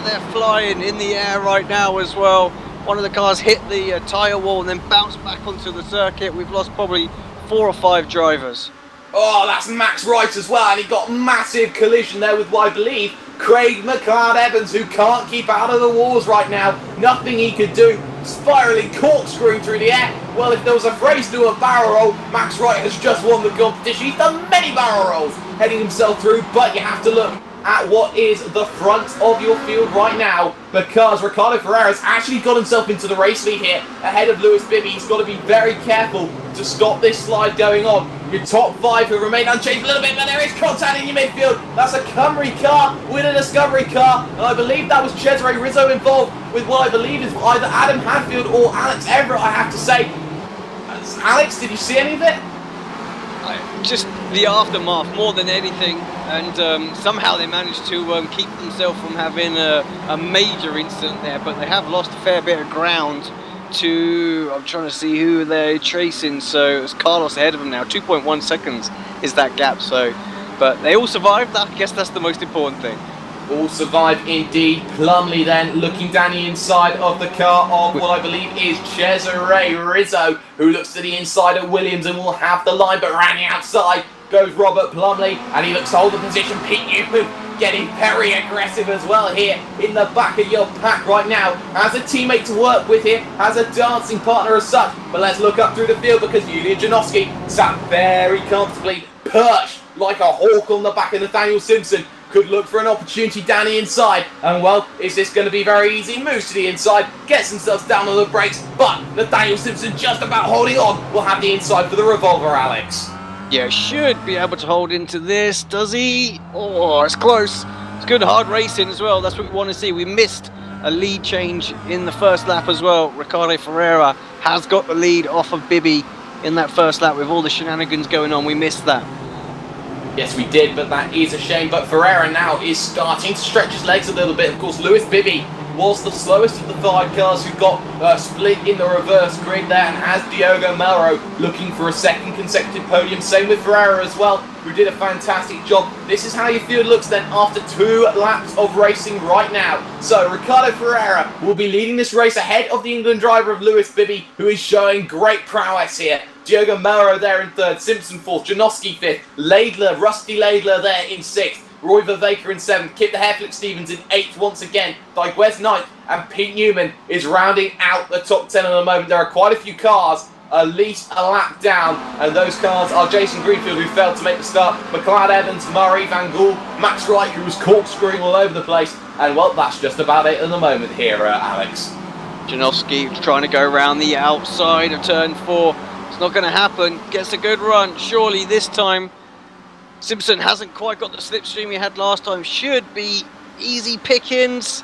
they're flying in the air right now as well. One of the cars hit the tyre wall and then bounced back onto the circuit. We've lost probably 4 or 5 drivers. Oh, that's Max Wright as well. And he got massive collision there with, I believe, Craig McLeod-Evans, who can't keep out of the walls right now. Nothing he could do. Spiraling, corkscrewing through the air. Well, if there was a phrase to a barrel roll, Max Wright has just won the competition. He's done many barrel rolls, heading himself through, but you have to look at what is the front of your field right now, because Ricardo Ferreira's actually got himself into the race lead here ahead of Lewis Bibby. He's got to be very careful to stop this slide going on. Your top 5 who remain unchanged a little bit, but there is contact in your midfield. That's a Camry car with a Discovery car, and I believe that was Cesare Rizzo involved with what I believe is either Adam Hadfield or Alex Everett, I have to say. Alex, did you see any of it? Just the aftermath more than anything, and somehow they managed to keep themselves from having a major incident there, but they have lost a fair bit of ground to, I'm trying to see who they're chasing, so it's Carlos ahead of them now. 2.1 seconds is that gap, so, but they all survived. I guess that's the most important thing. All survive indeed. Plumley then looking down the inside of the car of what I believe is Cesare Rizzo, who looks to the inside of Williams and will have the line, but around the outside goes Robert Plumley, and he looks to hold the position. Pete Newman getting very aggressive as well here in the back of your pack right now. Has a teammate to work with here, has a dancing partner as such, but let's look up through the field because Julian Janowski sat very comfortably, perched like a hawk on the back of Nathaniel Simpson. Could look for an opportunity down the inside, and well, is this going to be very easy? Moves to the inside, gets themselves down on the brakes, but Nathaniel Simpson just about holding on. Will have the inside for the revolver, Alex. Yeah, should be able to hold into this, does he? Oh, it's close. It's good hard racing as well, that's what we want to see. We missed a lead change in the first lap as well. Ricardo Ferreira has got the lead off of Bibby in that first lap with all the shenanigans going on. We missed that. Yes, we did, but that is a shame. But Ferreira now is starting to stretch his legs a little bit. Of course, Lewis Bibby was the slowest of the 5 cars who got split in the reverse grid there, and has Diogo Melro looking for a second consecutive podium. Same with Ferreira as well, who did a fantastic job. This is how your field looks then after 2 laps of racing right now. So Ricardo Ferreira will be leading this race ahead of the England driver of Lewis Bibby, who is showing great prowess here. Diogo Melro there in 3rd, Simpson 4th, Janowski 5th, Laidler, Rusty Laidler there in 6th, Roy Vervaker in 7th, Kip the Hairflick Stevens in 8th once again, Diguez 9th, and Pete Newman is rounding out the top 10 at the moment. There are quite a few cars at least a lap down, and those cars are Jason Greenfield, who failed to make the start, McLeod Evans, Murray, Van Gool, Max Wright, who was corkscrewing all over the place, and well, that's just about it at the moment here, Alex. Janowski trying to go around the outside of turn 4. It's not going to happen. Gets a good run. Surely this time Simpson hasn't quite got the slipstream he had last time. Should be easy pickings.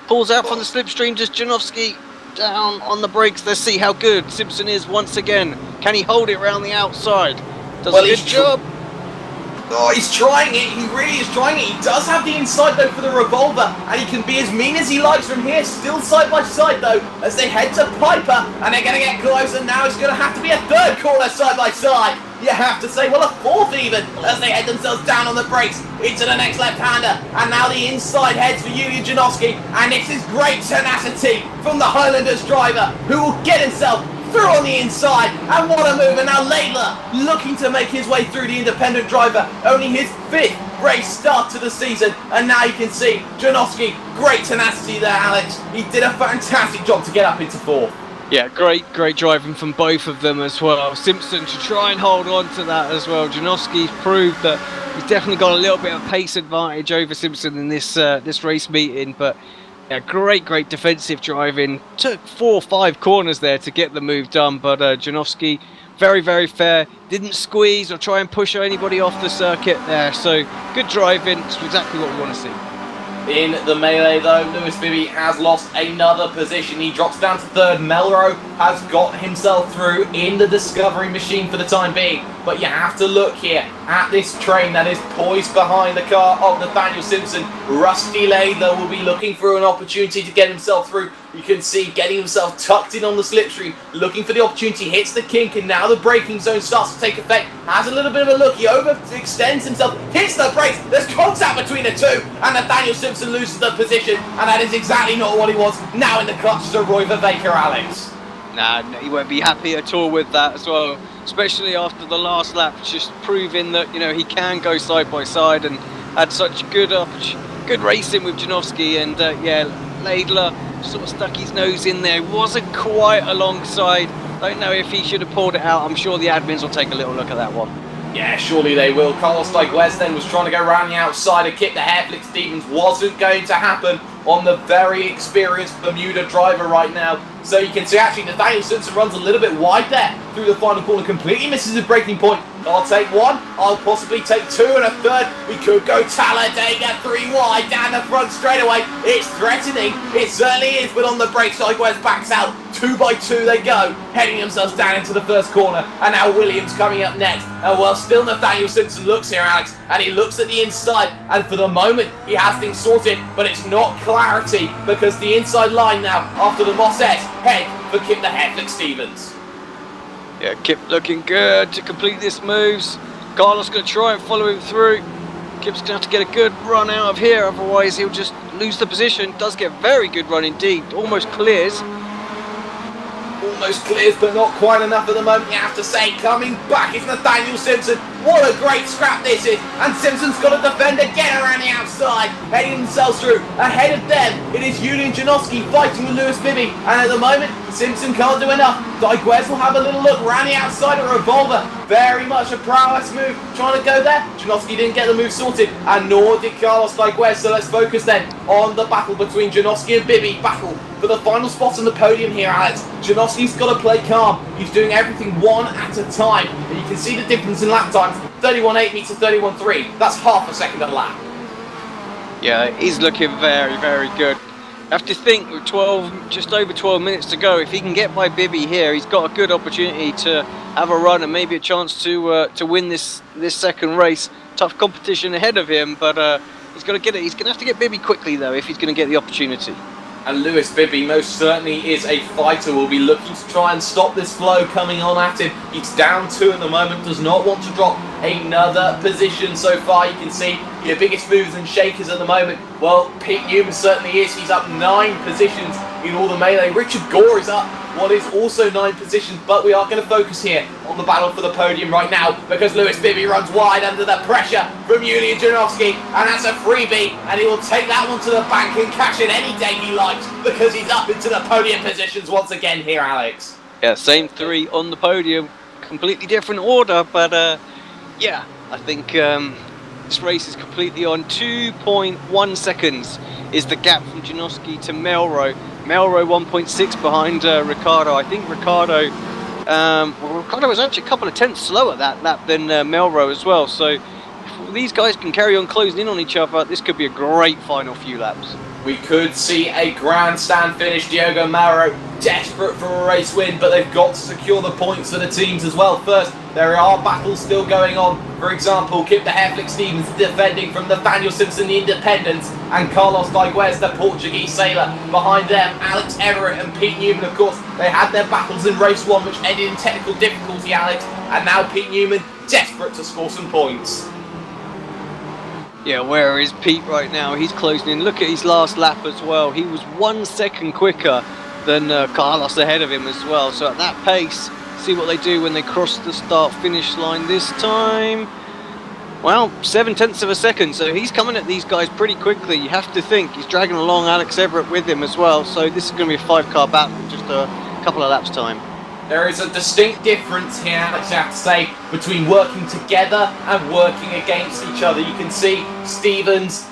Pulls out from the slipstream. Just Janowski down on the brakes. Let's see how good Simpson is once again. Can he hold it around the outside? Does a good job. Oh, he's trying it. He really is trying it. He does have the inside though for the revolver, and he can be as mean as he likes from here. Still side by side though, as they head to Piper, and they're going to get closer. Now it's going to have to be a 3rd corner side by side. You have to say, well, a 4th even, as they head themselves down on the brakes into the next left-hander. And now the inside heads for Julian Janowski, and this is great tenacity from the Highlanders driver, who will get himself through on the inside, and what a move. And now Laidler looking to make his way through the independent driver, only his 5th race start to the season, and now you can see Janowski, great tenacity there, Alex. He did a fantastic job to get up into 4th. Yeah, great driving from both of them as well. Simpson to try and hold on to that as well. Janowski's proved that he's definitely got a little bit of pace advantage over Simpson in this this race meeting, but yeah, great defensive driving. Took 4 or 5 corners there to get the move done, but Janowski very fair. Didn't squeeze or try and push anybody off the circuit there. So good driving. It's exactly what we want to see. In the melee though, Lewis Bibby has lost another position. He drops down to 3rd. Melro has got himself through in the Discovery machine for the time being. But you have to look here at this train that is poised behind the car of Nathaniel Simpson. Rusty Laidler will be looking for an opportunity to get himself through. You can see getting himself tucked in on the slipstream, looking for the opportunity, hits the kink, and now the braking zone starts to take effect. Has a little bit of a look, he overextends himself, hits the brakes, there's contact between the two, and Nathaniel Simpson loses the position, and that is exactly not what he wants. Now in the clutch to Roy Vervaker, Alex. Nah, he won't be happy at all with that as well, especially after the last lap, just proving that, you know, he can go side by side, and had such good racing with Janowski. And yeah, Laidler sort of stuck his nose in there, wasn't quite alongside. Don't know if he should have pulled it out. I'm sure the admins will take a little look at that one. Yeah, surely they will. Carlos Diguez then was trying to go around the outside and kick the Hairflick Stevens. Wasn't going to happen on the very experienced Bermuda driver right now. So you can see actually Nathaniel Simpson runs a little bit wide there through the final corner, completely misses his braking point. I'll take 1, I'll possibly take 2 and a 3rd. We could go Talladega 3 wide down the front straight away. It's threatening, it certainly is, but on the brakes, Diguez backs out. 2 by 2 they go, heading themselves down into the 1st corner. And now Williams coming up next. And well, still Nathaniel Simpson looks here, Alex, and he looks at the inside, and for the moment he has things sorted, but it's not clarity, because the inside line now, after the Moss S, head for Kip the Hairflick Stevens. Yeah, Kip looking good to complete this moves. Carlos going to try and follow him through. Kip's going to have to get a good run out of here, otherwise he'll just lose the position. Does get very good run indeed, almost clears. Almost clears, but not quite enough at the moment, you have to say. Coming back is Nathaniel Simpson. What a great scrap this is. And Simpson's got a defender, get around the outside, heading themselves through. Ahead of them, it is Julian Janowski fighting with Lewis Bibby. And at the moment, Simpson can't do enough. Diguez will have a little look around the outside of a revolver. Very much a prowess move, trying to go there. Janowski didn't get the move sorted, and nor did Carlos Diguez. So let's focus then on the battle between Janowski and Bibby. Battle for the final spot on the podium here, Alex. Janowski's got to play calm. He's doing everything one at a time. And you can see the difference in lap times. 31.8 meets to 31.3. That's half a second a lap. Yeah, he's looking very good. I have to think with just over 12 minutes to go, if he can get by Bibby here, he's got a good opportunity to have a run and maybe a chance to win this second race. Tough competition ahead of him, but he's got to get it. He's going to have to get Bibby quickly though if he's going to get the opportunity. And Lewis Bibby most certainly is a fighter. Will be looking to try and stop this flow coming on at him. He's down 2 at the moment, does not want to drop another position so far. You can see your biggest movers and shakers at the moment. Well, Pete Newman certainly is. He's up 9 positions in all the melee. Richard Gore is up what is also 9 positions, but we are going to focus here on the battle for the podium right now because Lewis Bibby runs wide under the pressure from Julian Janowski, and that's a freebie, and he will take that one to the bank and cash it any day he likes because he's up into the podium positions once again here, Alex. Yeah, same 3 on the podium, completely different order, but yeah, I think this race is completely on. 2.1 seconds is the gap from Janowski to Melrose. Melrose 1.6 behind Ricardo. I think Ricardo was actually a couple of tenths slower that lap than Melrose as well. So if these guys can carry on closing in on each other, this could be a great final few laps. We could see a grandstand finish. Diogo Melrose desperate for a race win, but they've got to secure the points for the teams as well. First, there are battles still going on. For example, Kip the Hairflick Stevens defending from Nathaniel Simpson, the Independents, and Carlos Diguez, the Portuguese sailor. Behind them, Alex Everett and Pete Newman, of course. They had their battles in race 1, which ended in technical difficulty, Alex. And now Pete Newman desperate to score some points. Yeah, where is Pete right now? He's closing in. Look at his last lap as well. He was 1 second quicker than Carlos ahead of him as well. So at that pace, see what they do when they cross the start-finish line this time. Well, 7/10 of a second. So he's coming at these guys pretty quickly. You have to think he's dragging along Alex Everett with him as well. So this is going to be a 5-car battle in just a couple of laps' time. There is a distinct difference here, Alex, I have to say, between working together and working against each other. You can see Stevens,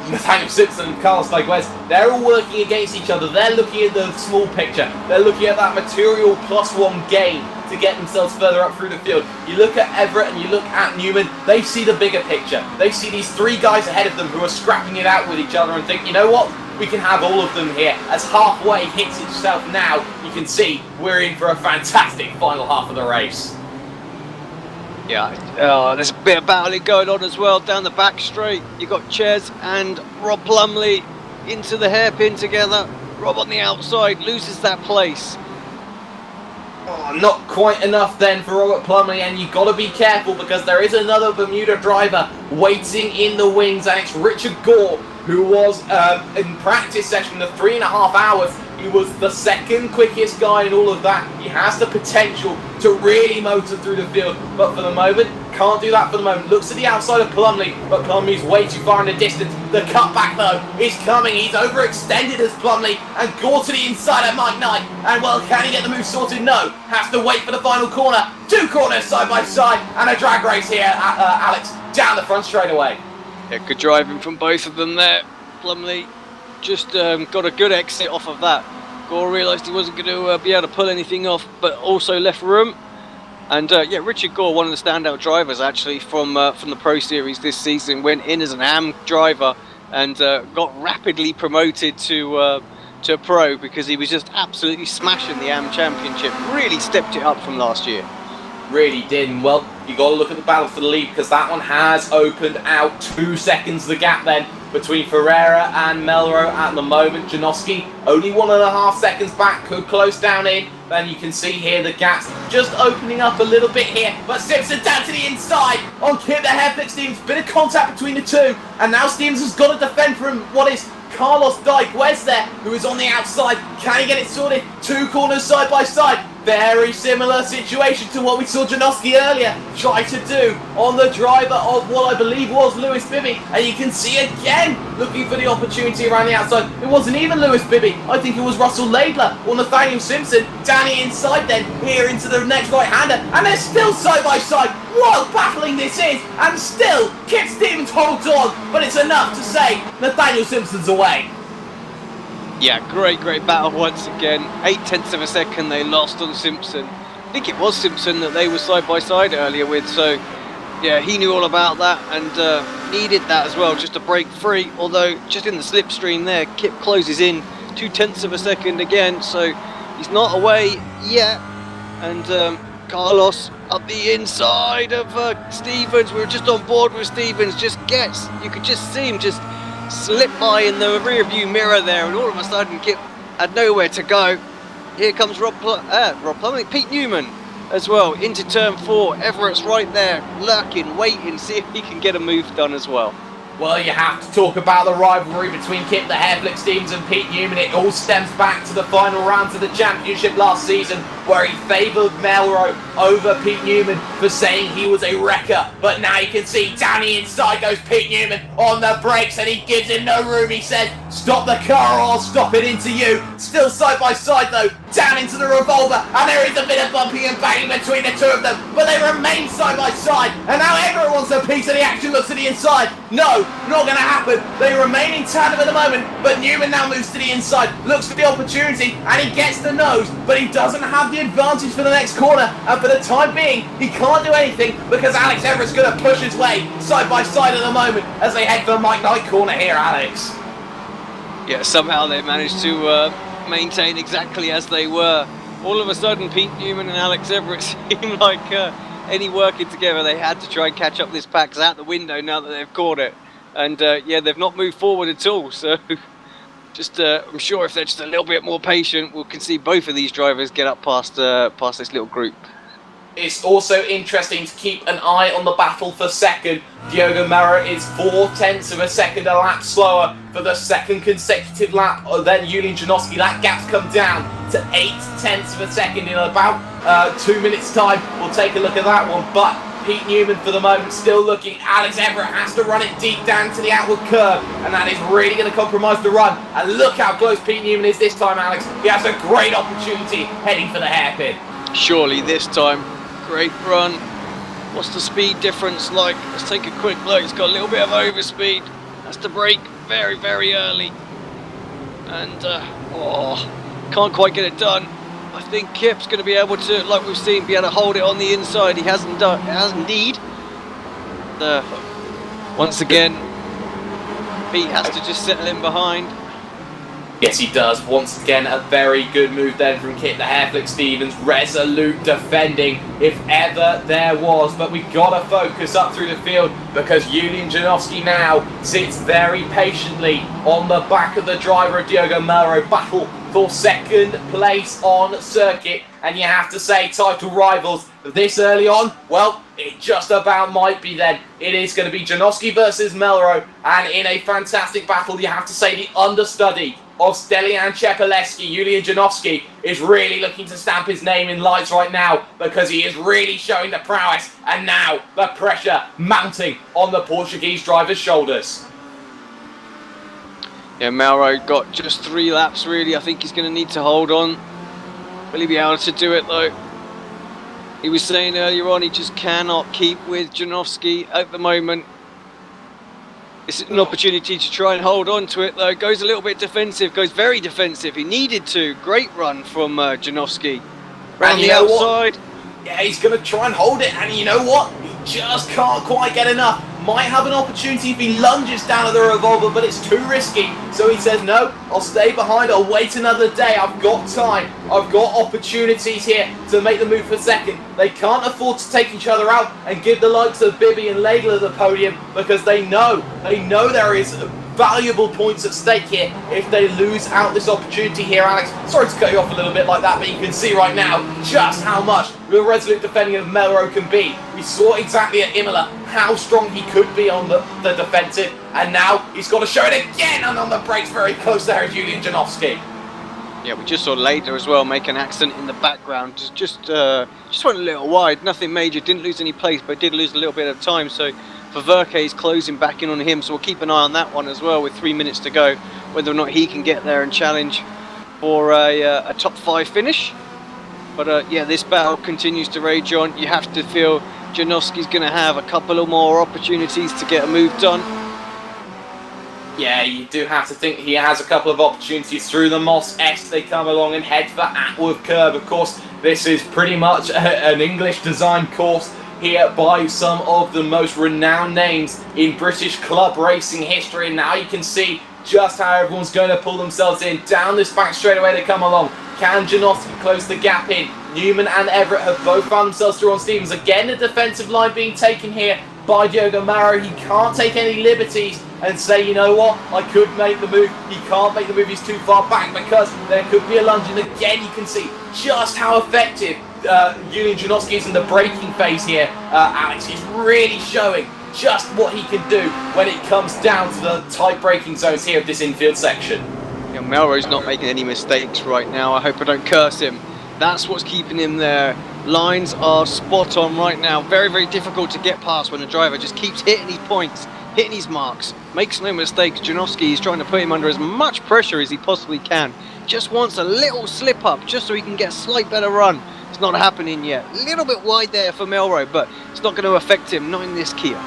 Nathaniel Simpson and Carlos Diguez, they're all working against each other. They're looking at the small picture. They're looking at that material +1 gain to get themselves further up through the field. You look at Everett and you look at Newman, they see the bigger picture. They see these 3 guys ahead of them who are scrapping it out with each other and think, you know what? We can have all of them here. As halfway hits itself now, you can see we're in for a fantastic final half of the race. Yeah, there's a bit of battling going on as well down the back straight. You've got Ches and Rob Plumley into the hairpin together. Rob on the outside loses that place. Oh, not quite enough then for Robert Plumley, and you've got to be careful because there is another Bermuda driver waiting in the wings, and it's Richard Gore, who was in practice session of 3.5 hours. He was the 2nd quickest guy in all of that. He has the potential to really motor through the field, but for the moment, can't do that for the moment. Looks at the outside of Plumley, but Plumley's way too far in the distance. The cutback, though, is coming. He's overextended as Plumley, and Gore to the inside of Mike Knight. And, well, can he get the move sorted? No. Has to wait for the final corner. 2 corners side by side, and a drag race here, Alex, down the front straight away. Yeah, good driving from both of them there. Plumley just got a good exit off of that. Gore realised he wasn't going to be able to pull anything off, but also left room. And yeah, Richard Gore, one of the standout drivers actually from the Pro Series this season, went in as an AM driver and got rapidly promoted to Pro because he was just absolutely smashing the AM Championship. Really stepped it up from last year. Really did, and well, you got to look at the battle for the lead because that one has opened out 2 seconds the gap then between Ferreira and Melrose at the moment. Janowski only 1.5 seconds back, could close down in. Then you can see here the gaps just opening up a little bit here, but Simpson down to the inside on Kip the Hairflick Stevens. Bit of contact between the two, and now Stevens has got to defend from what is Carlos Diguez there, who is on the outside. Can he get it sorted? 2 corners side by side. Very similar situation to what we saw Janowski earlier try to do on the driver of what I believe was Lewis Bibby. And you can see again looking for the opportunity around the outside. It wasn't even Lewis Bibby. I think it was Russell Laidler or Nathaniel Simpson down the inside then here into the next right-hander. And they're still side by side. What battling this is. And still Kip Stevens holds on. But it's enough to say Nathaniel Simpson's away. Yeah, great battle once again. 0.8 of a second they lost on Simpson. I think it was Simpson that they were side by side earlier with, so yeah, he knew all about that and needed that as well just to break free. Although just in the slipstream there, Kip closes in 0.2 of a second again, so he's not away yet. And Carlos up the inside of Stevens. We were just on board with Stevens. You could just see him just slipped by in the rear view mirror there, and all of a sudden Kip had nowhere to go. Here comes Pete Newman as well into turn 4. Everett's right there, lurking, waiting, see if he can get a move done as well. Well, you have to talk about the rivalry between Kip the Hairflick Stevens and Pete Newman. It all stems back to the final rounds of the championship last season, where he favoured Melrose over Pete Newman for saying he was a wrecker. But now you can see down the inside goes Pete Newman on the brakes, and he gives him no room. He says, stop the car or I'll stop it into you. Still side by side though, down into the revolver, and there is a bit of bumping and banging between the two of them, but they remain side by side, and now everyone wants a piece of the action. Looks to the inside. No, not going to happen. They remain in tandem at the moment, but Newman now moves to the inside, looks for the opportunity, and he gets the nose, but he doesn't have the advantage for the next corner, and for the time being, he can't do anything because Alex Everett's going to push his way side by side at the moment as they head for the Mike Knight corner here, Alex. Yeah, somehow they managed to maintain exactly as they were. All of a sudden, Pete Newman and Alex Everett seem like any working together. They had to try and catch up this pack. It's out the window now that they've caught it. And yeah, they've not moved forward at all. So just I'm sure if they're just a little bit more patient, we can see both of these drivers get up past this little group. It's also interesting to keep an eye on the battle for second. Diogo Mara is 4/10 of a second a lap slower for the second consecutive lap. Then Julian Janowski, that gap's come down to 8/10 of a second in about 2 minutes time. We'll take a look at that one. But Pete Newman for the moment still looking. Alex Everett has to run it deep down to the outward curve, and that is really going to compromise the run. And look how close Pete Newman is this time, Alex. He has a great opportunity heading for the hairpin. Surely this time. Great run. What's the speed difference like? Let's take a quick look. It's got a little bit of overspeed. Has to brake very, very early. And, can't quite get it done. I think Kip's going to be able to, like we've seen, be able to hold it on the inside. He hasn't done. It has indeed. Once again, Pete has to just settle in behind. Yes, he does. Once again, a very good move then from Kip the Hairflick Stevens. Resolute defending, if ever there was. But we've got to focus up through the field because Julian Janowski now sits very patiently on the back of the driver of Diogo Melro. Battle for second place on circuit. And you have to say, title rivals this early on, well, it just about might be then. It is going to be Janowski versus Melro. And in a fantastic battle, you have to say the understudy of Stelian Czepeleski, Julian Janowski, is really looking to stamp his name in lights right now because he is really showing the prowess, and now the pressure mounting on the Portuguese driver's shoulders. Yeah, Melro got just 3 laps really. I think he's going to need to hold on. Will he be able to do it though? He was saying earlier on he just cannot keep with Janowski at the moment. It's an opportunity to try and hold on to it though. Goes a little bit defensive, goes very defensive. He needed to. Great run from Janowski. Around the outside. Yeah, he's going to try and hold it, and you know what? He just can't quite get enough. Might have an opportunity if he lunges down at the revolver, but it's too risky. So he says, no, I'll stay behind. I'll wait another day. I've got time. I've got opportunities here to make the move for second. They can't afford to take each other out and give the likes of Bibby and Legler the podium because they know there is valuable points at stake here if they lose out this opportunity here, Alex. Sorry to cut you off a little bit like that, but you can see right now just how much the resolute defending of Melro can be. We saw exactly at Imola how strong he could be on the defensive, and now he's got to show it again, and on the brakes very close there is Julian Janowski. Yeah, we just saw Later as well make an accident in the background. Just went a little wide, nothing major, didn't lose any place, but did lose a little bit of time. So for Verke is closing back in on him, so we'll keep an eye on that one as well with 3 minutes to go, whether or not he can get there and challenge for a top 5 finish. But yeah, this battle continues to rage on. You have to feel Janowski's going to have a couple of more opportunities to get a move done. Yeah, you do have to think he has a couple of opportunities through the Moss S. They come along and head for Atworth Curve. Of course, this is pretty much an English design course here by some of the most renowned names in British club racing history. And now you can see just how everyone's going to pull themselves in. Down this back straightaway they come along. Can Janowski close the gap in? Newman and Everett have both found themselves through on Stevens. Again, the defensive line being taken here by Diogo Maro. He can't take any liberties and say, you know what, I could make the move. He can't make the move, he's too far back because there could be a lunge. And again, you can see just how effective Julian Janowski is in the braking phase here. Alex, he's really showing just what he can do when it comes down to the tight braking zones here of this infield section. Yeah, Melrose not making any mistakes right now. I hope I don't curse him. That's what's keeping him there. Lines are spot on right now. Very, very difficult to get past when the driver just keeps hitting his points, hitting his marks, makes no mistakes. Janowski is trying to put him under as much pressure as he possibly can. Just wants a little slip up just so he can get a slight better run. It's not happening yet. A little bit wide there for Melrose, but it's not going to affect him, not in this Kia.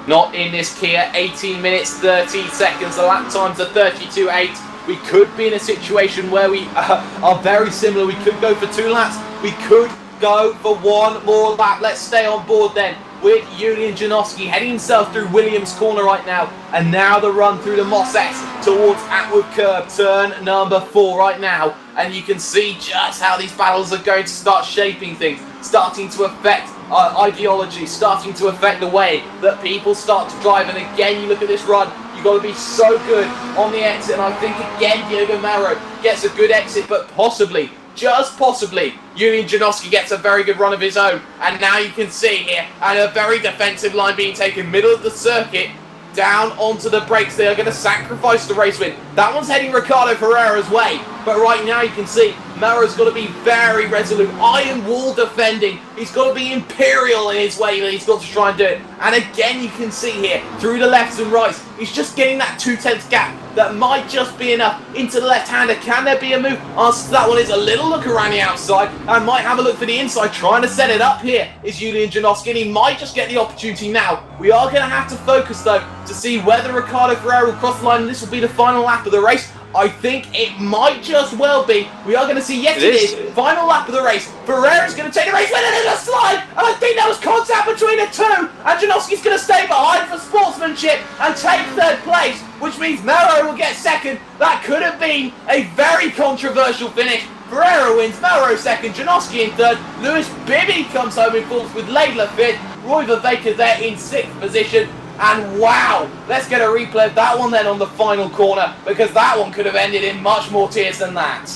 Not in this Kia. 18 minutes, 30 seconds. The lap times are 32.8. We could be in a situation where we are very similar. We could go for 2 laps. We could go for 1 more lap. Let's stay on board then with Julian Janowski heading himself through Williams Corner right now. And now the run through the Moss S towards Atwood Curb, turn number 4 right now. And you can see just how these battles are going to start shaping things, starting to affect ideology, starting to affect the way that people start to drive. And again, you look at this run, you've got to be so good on the exit. And I think again, Diego Maro gets a good exit, but possibly, just possibly, Julian Janowski gets a very good run of his own. And now you can see here, and a very defensive line being taken middle of the circuit, down onto the brakes. They are going to sacrifice the race win. That one's heading Ricardo Ferreira's way. But right now you can see Maro's got to be very resolute. Iron wall defending. He's got to be imperial in his way. He's got to try and do it. And again you can see here, through the lefts and rights, he's just getting that 2/10 gap. That might just be enough into the left-hander. Can there be a move? Answer to that one is a little look around the outside and might have a look for the inside. Trying to set it up here is Julian Janowski, and he might just get the opportunity now. We are going to have to focus, though, to see whether Ricardo Ferreira will cross the line, and this will be the final lap of the race. I think it might just well be. We are going to see, yes it is, final lap of the race. Ferreira's going to take the race win, and there's a slide, and I think there was contact between the two, and Janowski's going to stay behind for sportsmanship and take 3rd place, which means Maro will get 2nd. That could have been a very controversial finish. Ferreira wins, Maro 2nd, Janowski in 3rd, Lewis Bibby comes home in 4th with Laidler 5th, Roy Vervaeke there in 6th position. And wow, let's get a replay of that one then on the final corner, because that one could have ended in much more tears than that.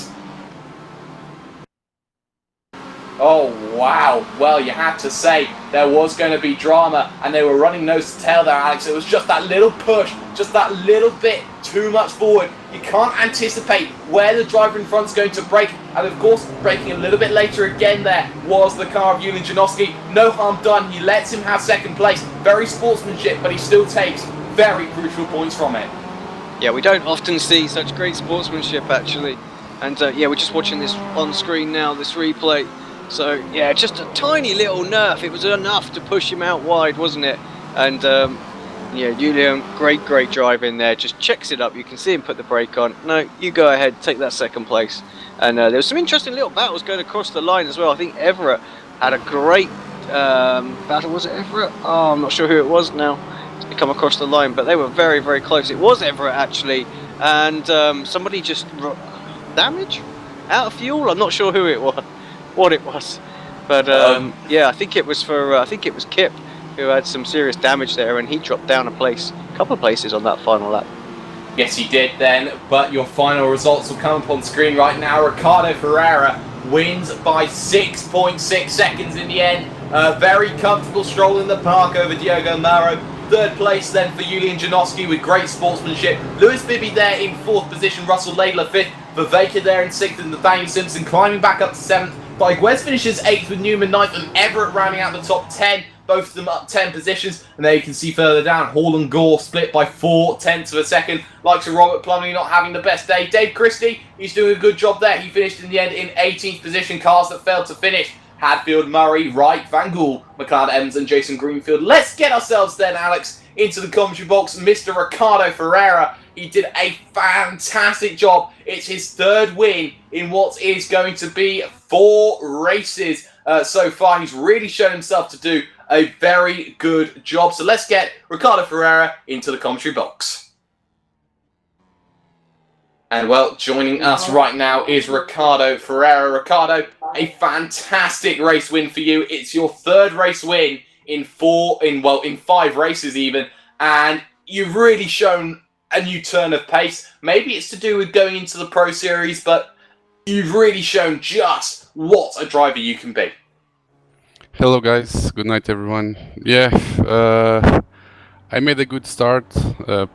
Oh wow, well you had to say there was going to be drama, and they were running nose to tail there, Alex. It was just that little push, just that little bit too much forward. You can't anticipate where the driver in front is going to brake, and of course braking a little bit later again there was the car of Julian Janowski. No harm done, he lets him have 2nd place. Very sportsmanship, but he still takes very crucial points from it. Yeah, we don't often see such great sportsmanship actually, and yeah, we're just watching this on screen now, this replay. So yeah, just a tiny little nerf. It was enough to push him out wide, wasn't it? And yeah, Julian, great drive in there. Just checks it up. You can see him put the brake on. No, you go ahead, take that 2nd place. And there was some interesting little battles going across the line as well. I think Everett had a great battle. Was it Everett? Oh, I'm not sure who it was now. To come across the line, but they were very close. It was Everett actually, and somebody just damage out of fuel. I'm not sure who it was. What it was, but yeah, I think it was for I think it was Kip who had some serious damage there, and he dropped down a couple of places on that final lap. Yes, he did then, but your final results will come up on screen right now. Ricardo Ferreira wins by 6.6 seconds in the end. Very comfortable stroll in the park over Diego Maro. 3rd place then for Julian Janowski with great sportsmanship. Lewis Bibby there in 4th position, Russell Laidler 5th, Vervaeke there in 6th, and Nathaniel Simpson climbing back up to 7th. Guez finishes 8th with Newman 9th, and Everett rounding out the top 10. Both of them up 10 positions. And there you can see further down, Hall and Gore split by 4/10 of a second. Likes of Robert Plumley not having the best day. Dave Christie, he's doing a good job there. He finished in the end in 18th position. Cars that failed to finish: Hadfield, Murray, Wright, Van Gool, McLeod Evans and Jason Greenfield. Let's get ourselves then, Alex, into the commentary box. Mr. Ricardo Ferreira, he did a fantastic job. It's his 3rd win in what is going to be 4 races so far. He's really shown himself to do a very good job. So let's get Ricardo Ferreira into the commentary box. And well, joining us right now is Ricardo Ferreira. Ricardo, a fantastic race win for you. It's your 3rd race win in 5 races even. And you've really shown a new turn of pace. Maybe it's to do with going into the Pro Series, but you've really shown just what a driver you can be. Hello guys, good night everyone. Yeah, I made a good start,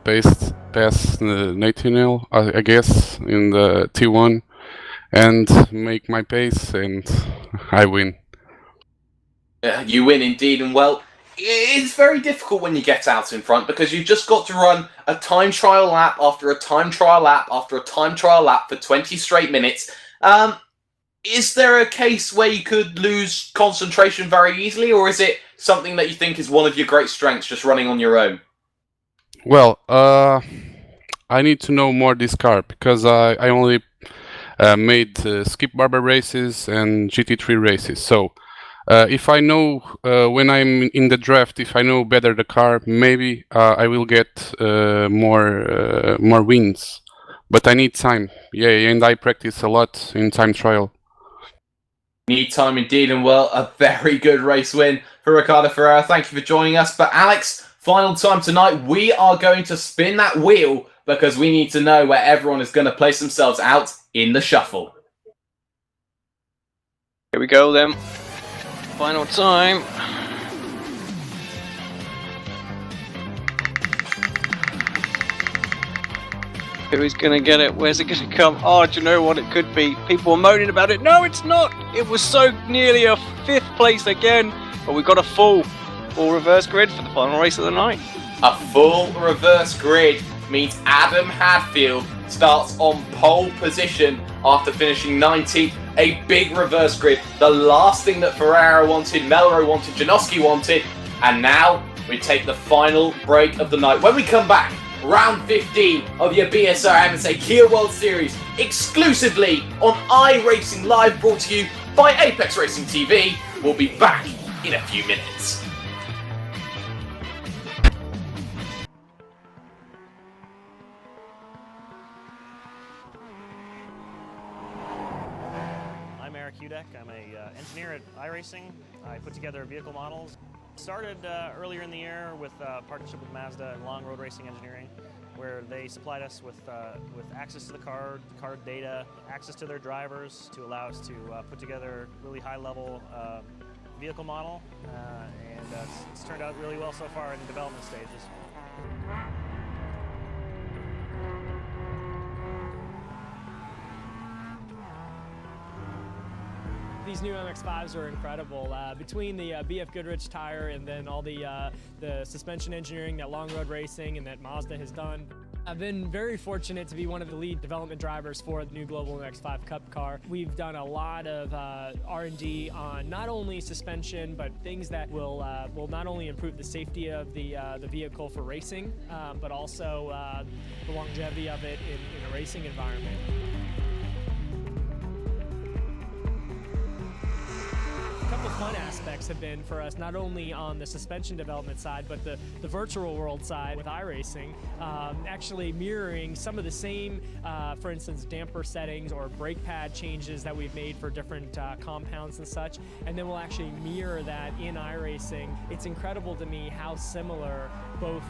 past Nathaniel, I guess, in the T1, and make my pace, and I win. You win indeed, and well, it's very difficult when you get out in front because you've just got to run a time trial lap after a time trial lap after a time trial lap for 20 straight minutes. Is there a case where you could lose concentration very easily, or is it something that you think is one of your great strengths, just running on your own? Well, I need to know more this car because I only made Skip Barber races and GT3 races. So if I know when I'm in the draft, if I know better the car, maybe I will get more wins. But I need time. Yeah, and I practice a lot in time trial. Need time indeed, and well, a very good race win for Ricardo Ferreira. Thank you for joining us. But Alex, final time tonight, we are going to spin that wheel because we need to know where everyone is going to place themselves out in the shuffle. Here we go then. Final time. Who's gonna get it? Where's it gonna come? Oh, do you know what it could be? People are moaning about it. No, it's not! It was so nearly a 5th place again, but we got a full reverse grid for the final race of the night. A full reverse grid means Adam Hadfield starts on pole position after finishing 19th. A big reverse grid. The last thing that Ferrara wanted, Melro wanted, Janoski wanted, and now we take the final break of the night. When we come back, round 15 of your BSR MSA Kia World Series, exclusively on iRacing Live, brought to you by Apex Racing TV. We'll be back in a few minutes. I'm an engineer at iRacing. I put together vehicle models. Started earlier in the year with a partnership with Mazda and Long Road Racing Engineering, where they supplied us with access to the car data, access to their drivers to allow us to put together really high-level vehicle model, and it's turned out really well so far in the development stages. These new MX-5s are incredible. Between the BF Goodrich tire and then all the suspension engineering that Long Road Racing and that Mazda has done, I've been very fortunate to be one of the lead development drivers for the new Global MX-5 Cup car. We've done a lot of R&D on not only suspension, but things that will not only improve the safety of the vehicle for racing, but also the longevity of it in a racing environment. A couple fun aspects have been for us, not only on the suspension development side, but the virtual world side with iRacing, actually mirroring some of the same, for instance, damper settings or brake pad changes that we've made for different compounds and such, and then we'll actually mirror that in iRacing. It's incredible to me how similar both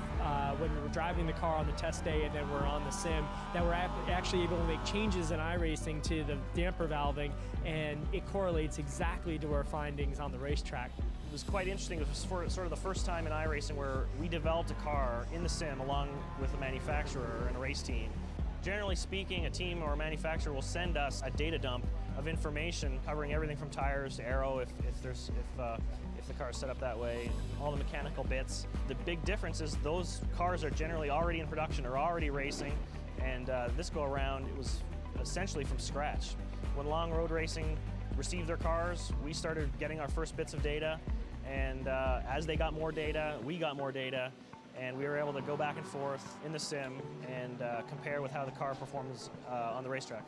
when we're driving the car on the test day and then we're on the sim, that we're actually able to make changes in iRacing to the damper valving, and it correlates exactly to our findings on the racetrack. It was quite interesting. It was sort of the first time in iRacing where we developed a car in the sim along with the manufacturer and a race team. Generally speaking, a team or a manufacturer will send us a data dump of information covering everything from tires to aero if the car is set up that way, all the mechanical bits. The big difference is those cars are generally already in production or already racing, and this go around it was essentially from scratch. When Long Road Racing received their cars, we started getting our first bits of data, and as they got more data, we got more data, and we were able to go back and forth in the sim and compare with how the car performs on the racetrack.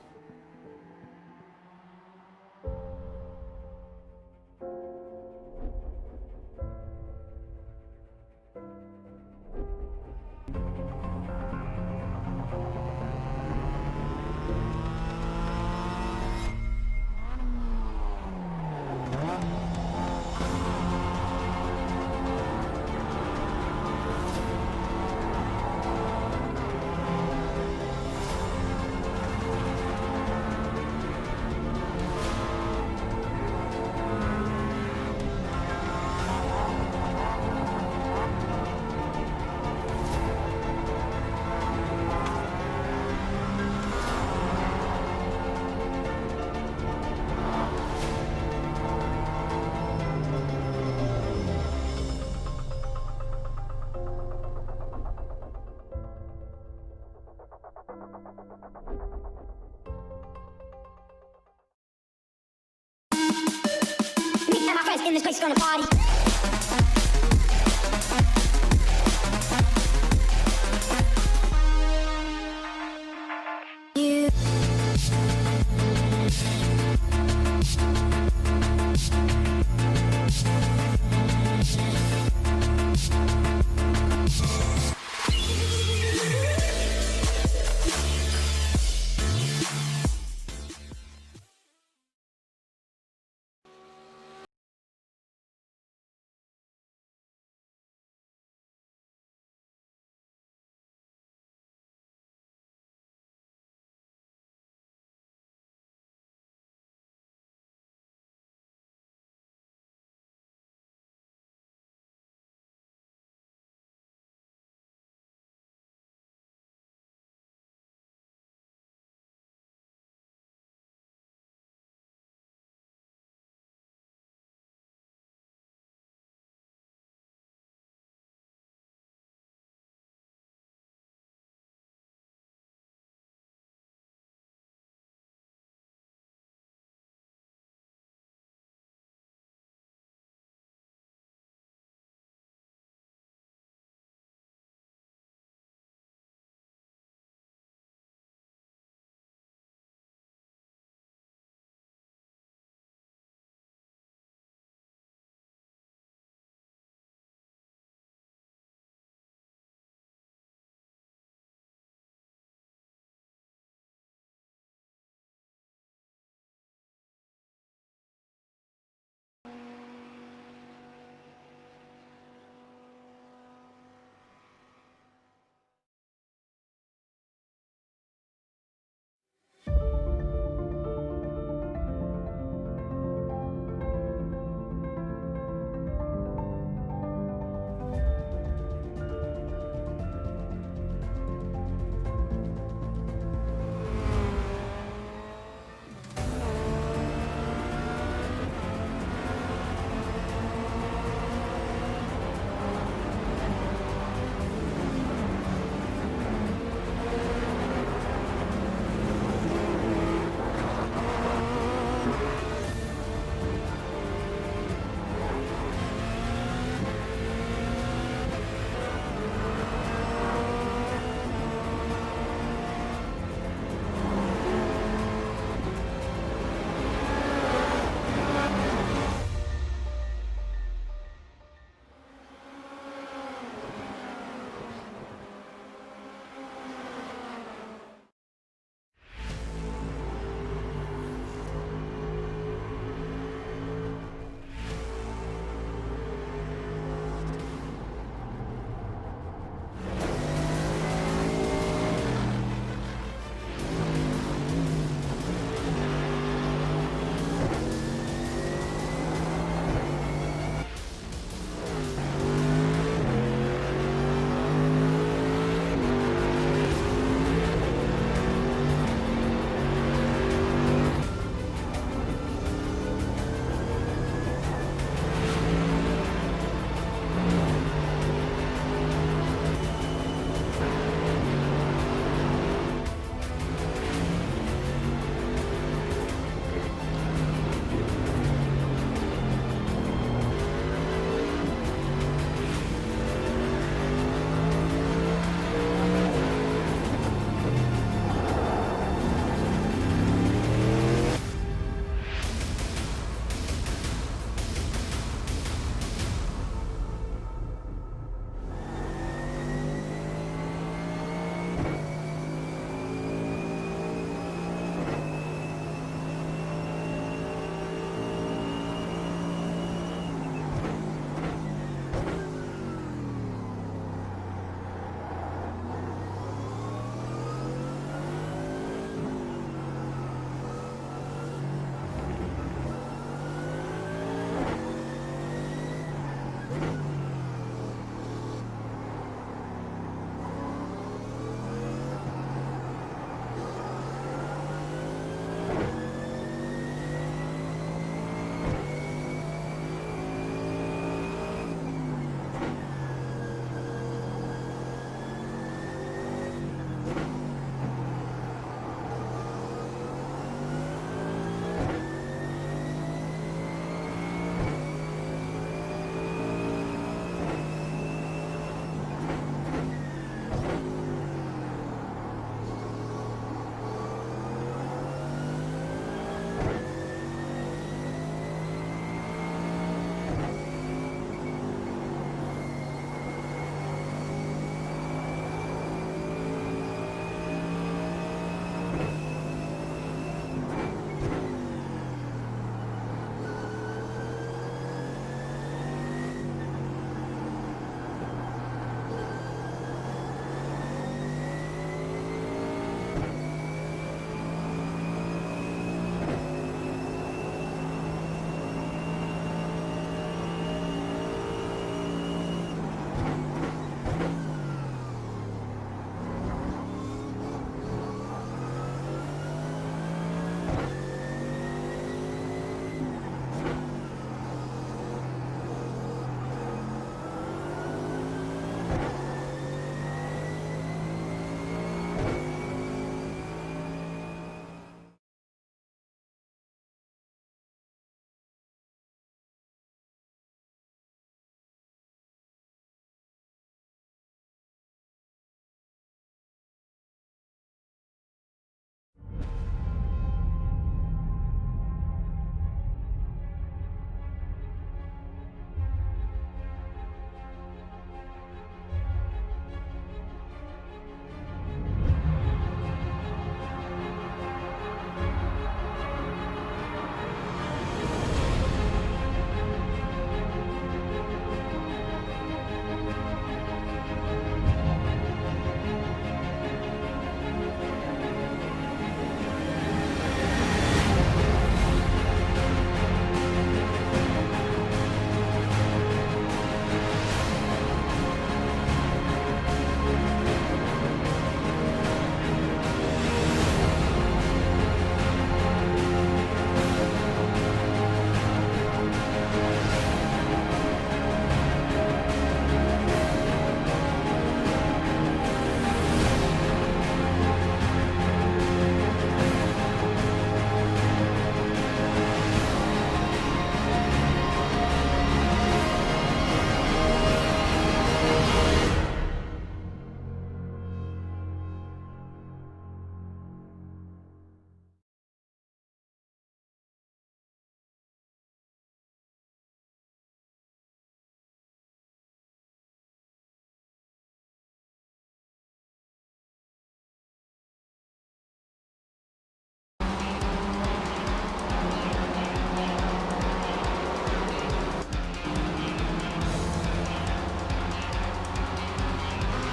in this place is gonna party.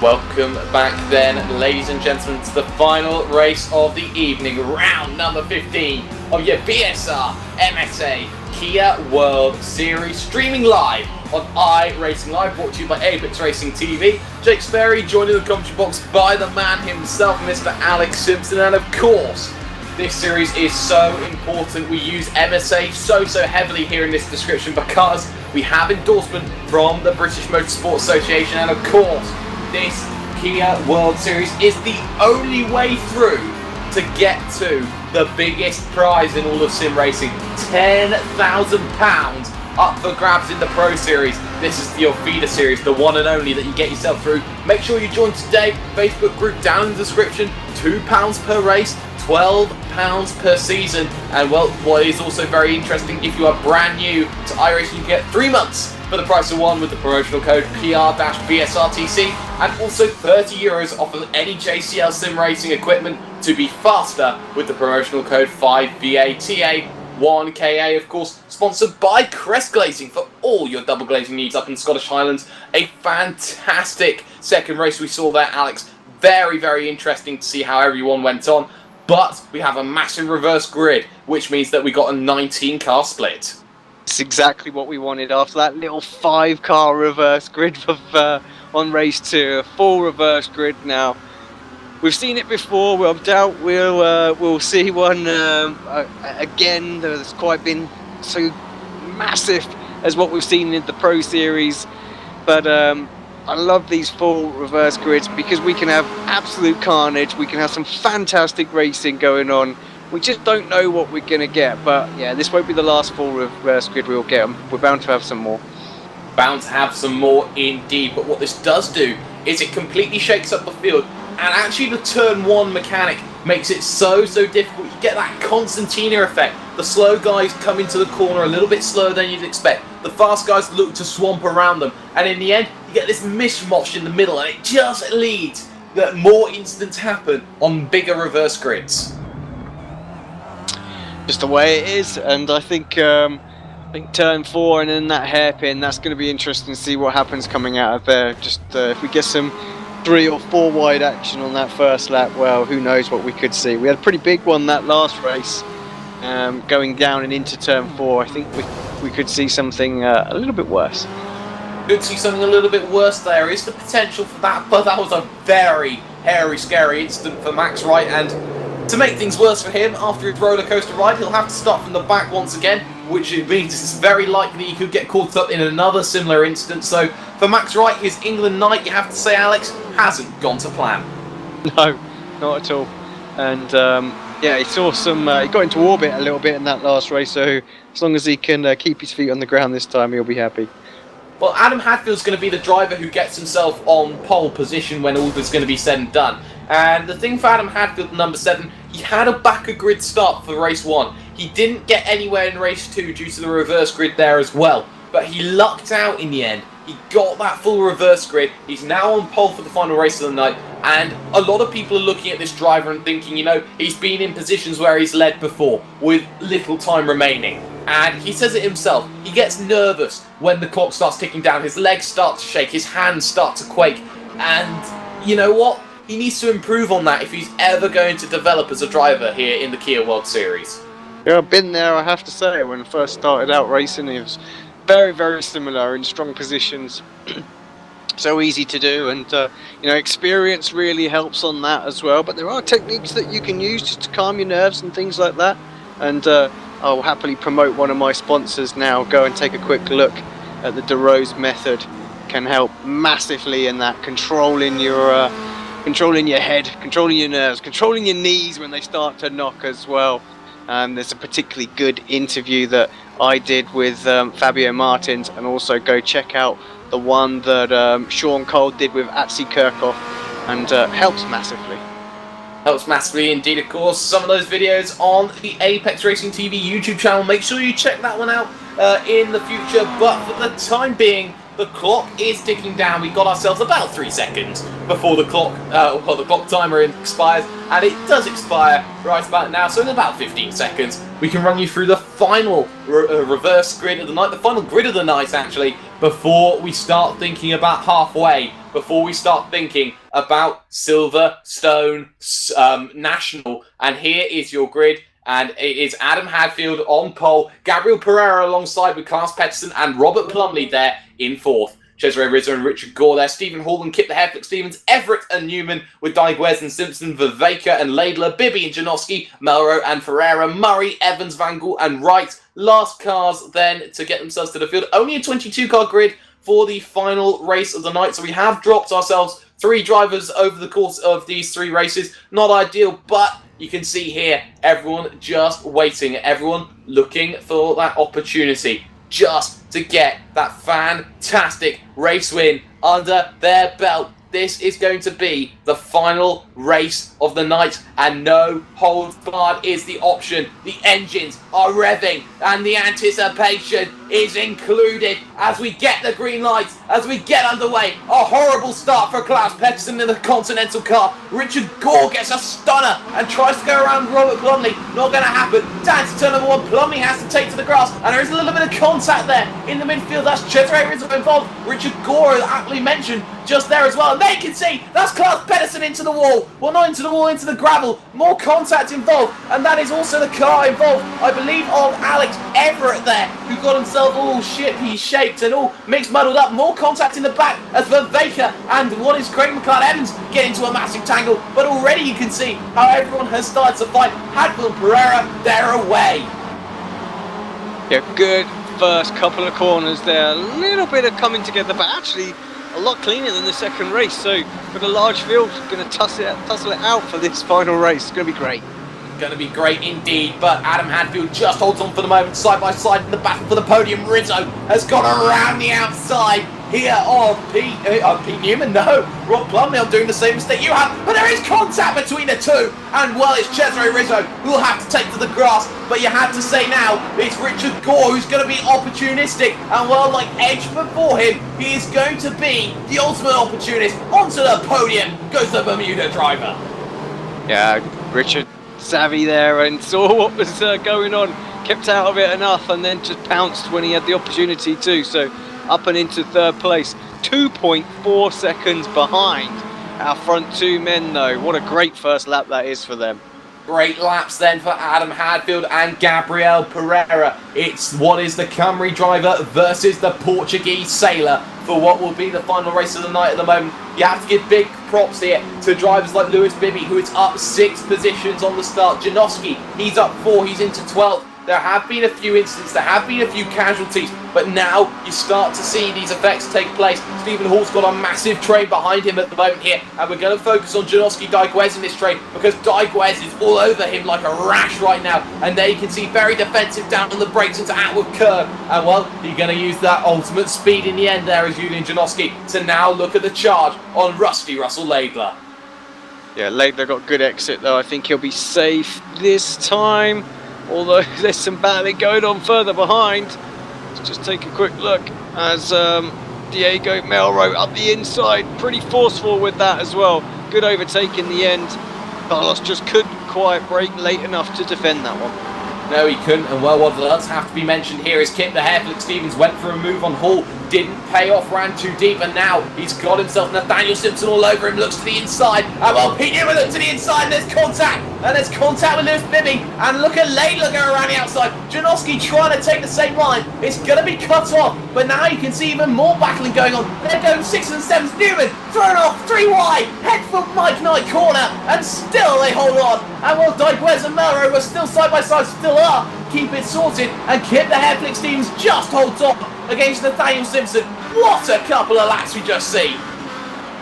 Welcome back then, ladies and gentlemen, to the final race of the evening, round number 15 of your BSR MSA Kia World Series, streaming live on iRacing Live, brought to you by Apex Racing TV. Jake Sparey joined in the commentary box by the man himself, Mr. Alex Simpson, and of course, this series is so important. We use MSA so heavily here in this description because we have endorsement from the British Motorsport Association, and of course, this Kia World Series is the only way through to get to the biggest prize in all of sim racing, £10,000 up for grabs in the Pro Series. This is your feeder series, the one and only that you get yourself through. Make sure you join today. Facebook group down in the description. £2 per race, £12 per season. And well, what is also very interesting, if you are brand new to iRacing, you get 3 months for the price of one with the promotional code PR-BSRTC, and also €30 off of any JCL sim racing equipment to be faster with the promotional code 5BATA1KA, of course, sponsored by Crest Glazing for all your double glazing needs up in Scottish Highlands. A fantastic second race we saw there, Alex. Very interesting to see how everyone went on. But we have a massive reverse grid, which means that we got a 19-car split. It's exactly what we wanted after that little 5-car reverse grid on race 2. A full reverse grid now. We've seen it before. I doubt we'll see one again. There's quite been so massive as what we've seen in the Pro Series. But I love these full reverse grids because we can have absolute carnage. We can have some fantastic racing going on. We just don't know what we're going to get. But yeah, this won't be the last full reverse grid we'll get. We're bound to have some more. Bound to have some more indeed. But what this does do is it completely shakes up the field. And actually the turn 1 mechanic makes it so difficult. You get that Constantina effect. The slow guys come into the corner a little bit slower than you'd expect. The fast guys look to swamp around them. And in the end, you get this mishmash in the middle. And it just leads that more incidents happen on bigger reverse grids. Just the way it is. And I think turn 4 and then that hairpin, that's going to be interesting to see what happens coming out of there. Just if we get some 3 or 4 wide action on that first lap, well, who knows what we could see. We had a pretty big one that last race, going down and into turn 4. I think we could see something a little bit worse. Could see something a little bit worse. There is the potential for that, but that was a very hairy, scary incident for Max Wright, and to make things worse for him, after his roller coaster ride, he'll have to start from the back once again, which means it's very likely he could get caught up in another similar incident. So for Max Wright, his England night, you have to say, Alex, hasn't gone to plan. No, not at all. And yeah, he saw some. He got into orbit a little bit in that last race. So as long as he can keep his feet on the ground this time, he'll be happy. Well, Adam Hadfield's going to be the driver who gets himself on pole position when all is going to be said and done. And the thing for Adam Hadfield, number 7, he had a backer grid start for race 1. He didn't get anywhere in race 2 due to the reverse grid there as well. But he lucked out in the end. He got that full reverse grid. He's now on pole for the final race of the night. And a lot of people are looking at this driver and thinking, you know, he's been in positions where he's led before with little time remaining. And he says it himself. He gets nervous when the clock starts ticking down. His legs start to shake. His hands start to quake. And you know what? He needs to improve on that if he's ever going to develop as a driver here in the Kia World Series. Yeah, I've been there, I have to say. When I first started out racing, it was very similar in strong positions. So easy to do, and you know, experience really helps on that as well. But there are techniques that you can use just to calm your nerves and things like that. And I'll happily promote one of my sponsors now. Go and take a quick look at the DeRose method. Can help massively in that, controlling your head, controlling your nerves, controlling your knees when they start to knock as well. There's a particularly good interview that I did with Fabio Martins, and also go check out the one that Sean Cole did with Atsi Kirchhoff, and helps massively. Helps massively indeed, of course. Some of those videos on the Apex Racing TV YouTube channel. Make sure you check that one out in the future. But for the time being, the clock is ticking down. We got ourselves about 3 seconds before the clock, the clock timer expires, and it does expire right about now. So in about 15 seconds, we can run you through the final reverse grid of the night, the final grid of the night actually, before we start thinking about halfway, before we start thinking about Silverstone National. And here is your grid. And it is Adam Hadfield on pole, Gabriel Pereira alongside with Klaus Pettersson and Robert Plumley there in 4th. Cesare Rizzo and Richard Gore there, Stephen Hall and Kip the Hairflick Stevens, Everett and Newman with Daiguez and Simpson, Viveka and Laidler, Bibby and Janowski, Melrose and Ferreira, Murray, Evans, Van Gaal and Wright. Last cars then to get themselves to the field. Only a 22-car grid for the final race of the night, so we have dropped ourselves 3 drivers over the course of these 3 races. Not ideal, but you can see here, everyone just waiting, everyone looking for that opportunity just to get that fantastic race win under their belt. This is going to be the final race of the night, and no holds barred is the option. The engines are revving, and the anticipation is included as we get the green lights, as we get underway. A horrible start for Klaus Pettersson in the Continental car. Richard Gore gets a stunner and tries to go around Robert Plumley. Not going to happen. Down to turn number 1, Plumley has to take to the grass, and there is a little bit of contact there in the midfield. That's Cesare Rizzo involved. Richard Gore, as aptly mentioned, just there as well. And there you can see, that's Klaus Pettersson into the wall. Well, not into the wall, into the gravel. More contact involved, and that is also the car involved, I believe, of Alex Everett there, who got himself all shaped and all mixed muddled up. More contact in the back as Viveka and what is Craig McLeod-Evans get into a massive tangle. But already you can see how everyone has started to fight. Hadfield and Pereira, they're away. Yeah, good first couple of corners there. A little bit of coming together, but actually a lot cleaner than the second race. So with a large field, going to tussle it out for this final race. It's going to be great. Going to be great indeed, but Adam Hadfield just holds on for the moment, side by side in the battle for the podium. Rizzo has gone around the outside here of Pete Newman. No, Rob Plumley, I'm doing the same mistake you have, but there is contact between the two, and well, it's Cesare Rizzo who will have to take to the grass. But you have to say now, it's Richard Gore who's going to be opportunistic, and well, like Edge before him, he is going to be the ultimate opportunist. Onto the podium goes the Bermuda driver. Yeah, Richard savvy there and saw what was going on, kept out of it enough, and then just pounced when he had the opportunity to. So up and into 3rd place, 2.4 seconds behind our front 2 men though. What a great first lap that is for them. Great laps then for Adam Hadfield and Gabriel Pereira. It's what is the Camry driver versus the Portuguese sailor for what will be the final race of the night at the moment. You have to give big props here to drivers like Lewis Bibby, who is up 6 positions on the start. Janowski, he's up 4, he's into 12th. There have been a few incidents, there have been a few casualties, but now you start to see these effects take place. Stephen Hall's got a massive train behind him at the moment here, and we're going to focus on Janowski Daiguez in this train, because Daiguez is all over him like a rash right now, and there you can see very defensive down on the brakes into Atwood curve, and well, you're going to use that ultimate speed in the end there as Julian Janowski to now look at the charge on Rusty Russell Laidler. Yeah, Laidler got good exit though. I think he'll be safe this time. Although there's some battling going on further behind. Let's just take a quick look as Diego Melrose up the inside, pretty forceful with that as well. Good overtake in the end. Carlos just couldn't quite brake late enough to defend that one. No, he couldn't, and well, what does have to be mentioned here is Kip the Hairflick Stevens went for a move on Hall, didn't pay off, ran too deep, and now he's got himself Nathaniel Simpson all over him, looks to the inside, and well, Pete Newman looks to the inside, and there's contact with Lewis Bibby, and look at Laidler go around the outside. Janowski trying to take the same line, it's going to be cut off, but now you can see even more battling going on. They're going 6 and 7, Newman thrown off, 3 wide, head for Mike Knight corner, and still they hold on, and well, Daiguez and Melrose are still side by side, still are, keep it sorted, and Kip the Hairflick Stevens just holds on against Nathaniel Simpson. What a couple of laps we just see.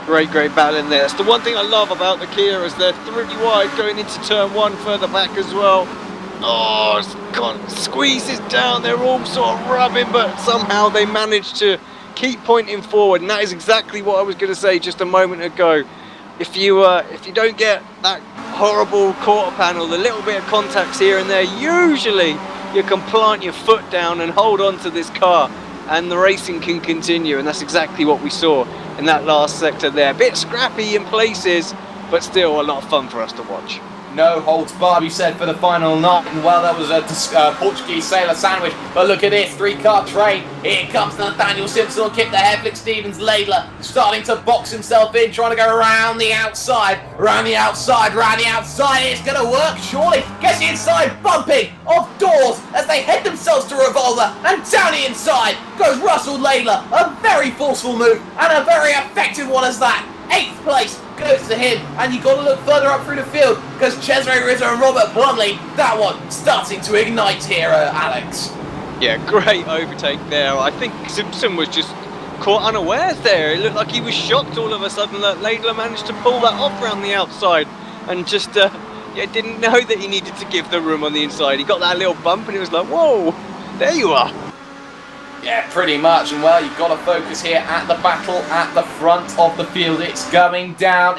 Great battle in there. That's the one thing I love about the Kia, is they're 3 wide going into turn 1 further back as well. Oh, squeezes down, they're all sort of rubbing, but somehow they manage to keep pointing forward, and that is exactly what I was going to say just a moment ago. If you don't get that horrible quarter panel, the little bit of contacts here and there, usually you can plant your foot down and hold on to this car. and the racing can continue, and that's exactly what we saw in that last sector there. A bit scrappy in places, but still a lot of fun for us to watch. No holds barred, we said, for the final night, and well, that was a Portuguese sailor sandwich. But look at this, three-car train. Here comes Nathaniel Simpson on Kip the Hairflick Stevens. Laidler starting to box himself in, trying to go around the outside, round the outside, round the outside. It's going to work, surely. Gets the inside, bumping off doors as they head themselves to Revolver, and down the inside goes Russell Laidler. A very forceful move, and a very effective one as that. 8th place goes to him, and you've got to look further up through the field because Cesare Rizzo and Robert Plumley, that one starting to ignite here, Alex. Yeah, great overtake there. I think Simpson was just caught unawares there. It looked like he was shocked all of a sudden that Laidler managed to pull that off around the outside and just didn't know that he needed to give the room on the inside. He got that little bump and it was like, whoa, there you are. Yeah, pretty much, and well, you've got to focus here at the battle at the front of the field. It's coming down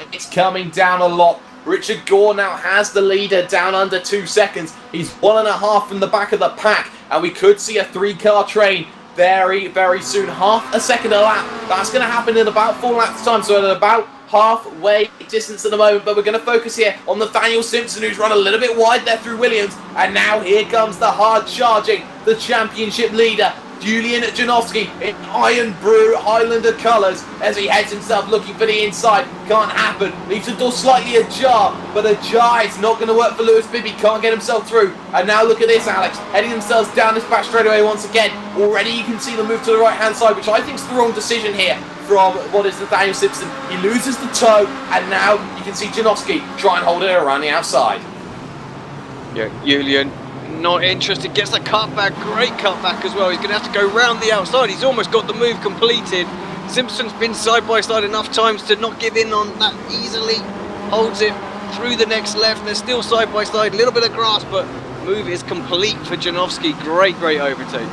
a lot. Richard Gore now has the leader down under 2 seconds. He's 1.5 from the back of the pack, and we could see a 3-car train very, very soon. Half a second a lap. That's going to happen in about 4 laps time, so at about halfway distance at the moment, but we're going to focus here on Nathaniel Simpson, who's run a little bit wide there through Williams, and now here comes the hard charging, the championship leader, Julian Janowski in Iron Brew Highlander colours as he heads himself looking for the inside. Can't happen. Leaves the door slightly ajar, but ajar is not going to work for Lewis Bibby. Can't get himself through. And now look at this, Alex. Heading themselves down this back straightaway once again. Already you can see them move to the right-hand side, which I think is the wrong decision here from what is Nathaniel Simpson. He loses the toe, and now you can see Janowski try and hold it around the outside. Yeah, Julian not interested, gets the cutback, great cutback as well. He's going to have to go round the outside. He's almost got the move completed. Simpson's been side by side enough times to not give in on that easily. Holds it through the next left. They're still side by side, a little bit of grass, but move is complete for Janowski. Great overtake.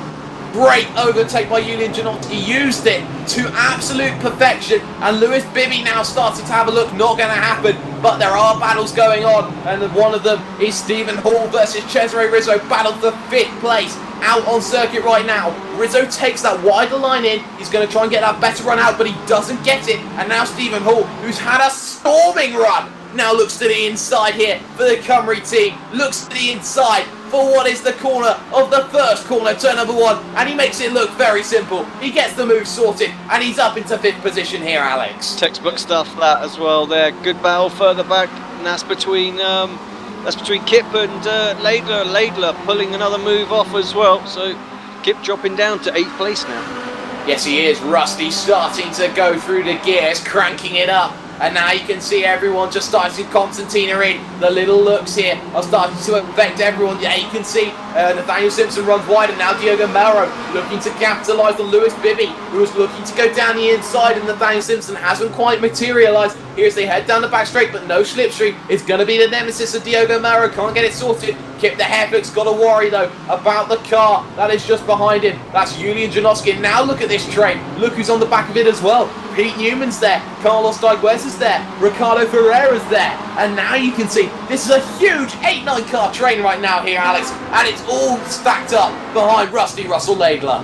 Great overtake by Julian Janowski. Used it to absolute perfection, and Lewis Bibby now starting to have a look. Not going to happen, but there are battles going on, and one of them is Stephen Hall versus Cesare Rizzo. Battle for 5th place out on circuit right now. Rizzo takes that wider line in. He's going to try and get that better run out, but he doesn't get it. And now Stephen Hall, who's had a storming run, now looks to the inside here for the Cymru team. Looks to the inside for what is the corner of the first corner, turn number 1, and he makes it look very simple. He gets the move sorted, and he's up into 5th position here, Alex. Textbook stuff that as well there. Good battle further back, and that's between Kip and Laidler. Laidler pulling another move off as well, so Kip dropping down to 8th place now. Yes, he is. Rusty starting to go through the gears, cranking it up. And now you can see everyone just starting to Constantina in. The little looks here are starting to affect everyone. Yeah, you can see Nathaniel Simpson runs wide, and now Diogo Melro looking to capitalise on Lewis Bibby, who was looking to go down the inside, and Nathaniel Simpson hasn't quite materialised. Here's they head down the back straight, but no slipstream. It's going to be the nemesis of Diogo Melro. Can't get it sorted. Kip the Hairflick's got to worry, though, about the car that is just behind him. That's Julian Janowski. And now look at this train. Look who's on the back of it as well. Pete Newman's there. Carlos Diguez is there. Ricardo Ferreira's there. And now you can see this is a huge 8-9 car train right now here, Alex. And it's all stacked up behind Rusty Russell Laidler.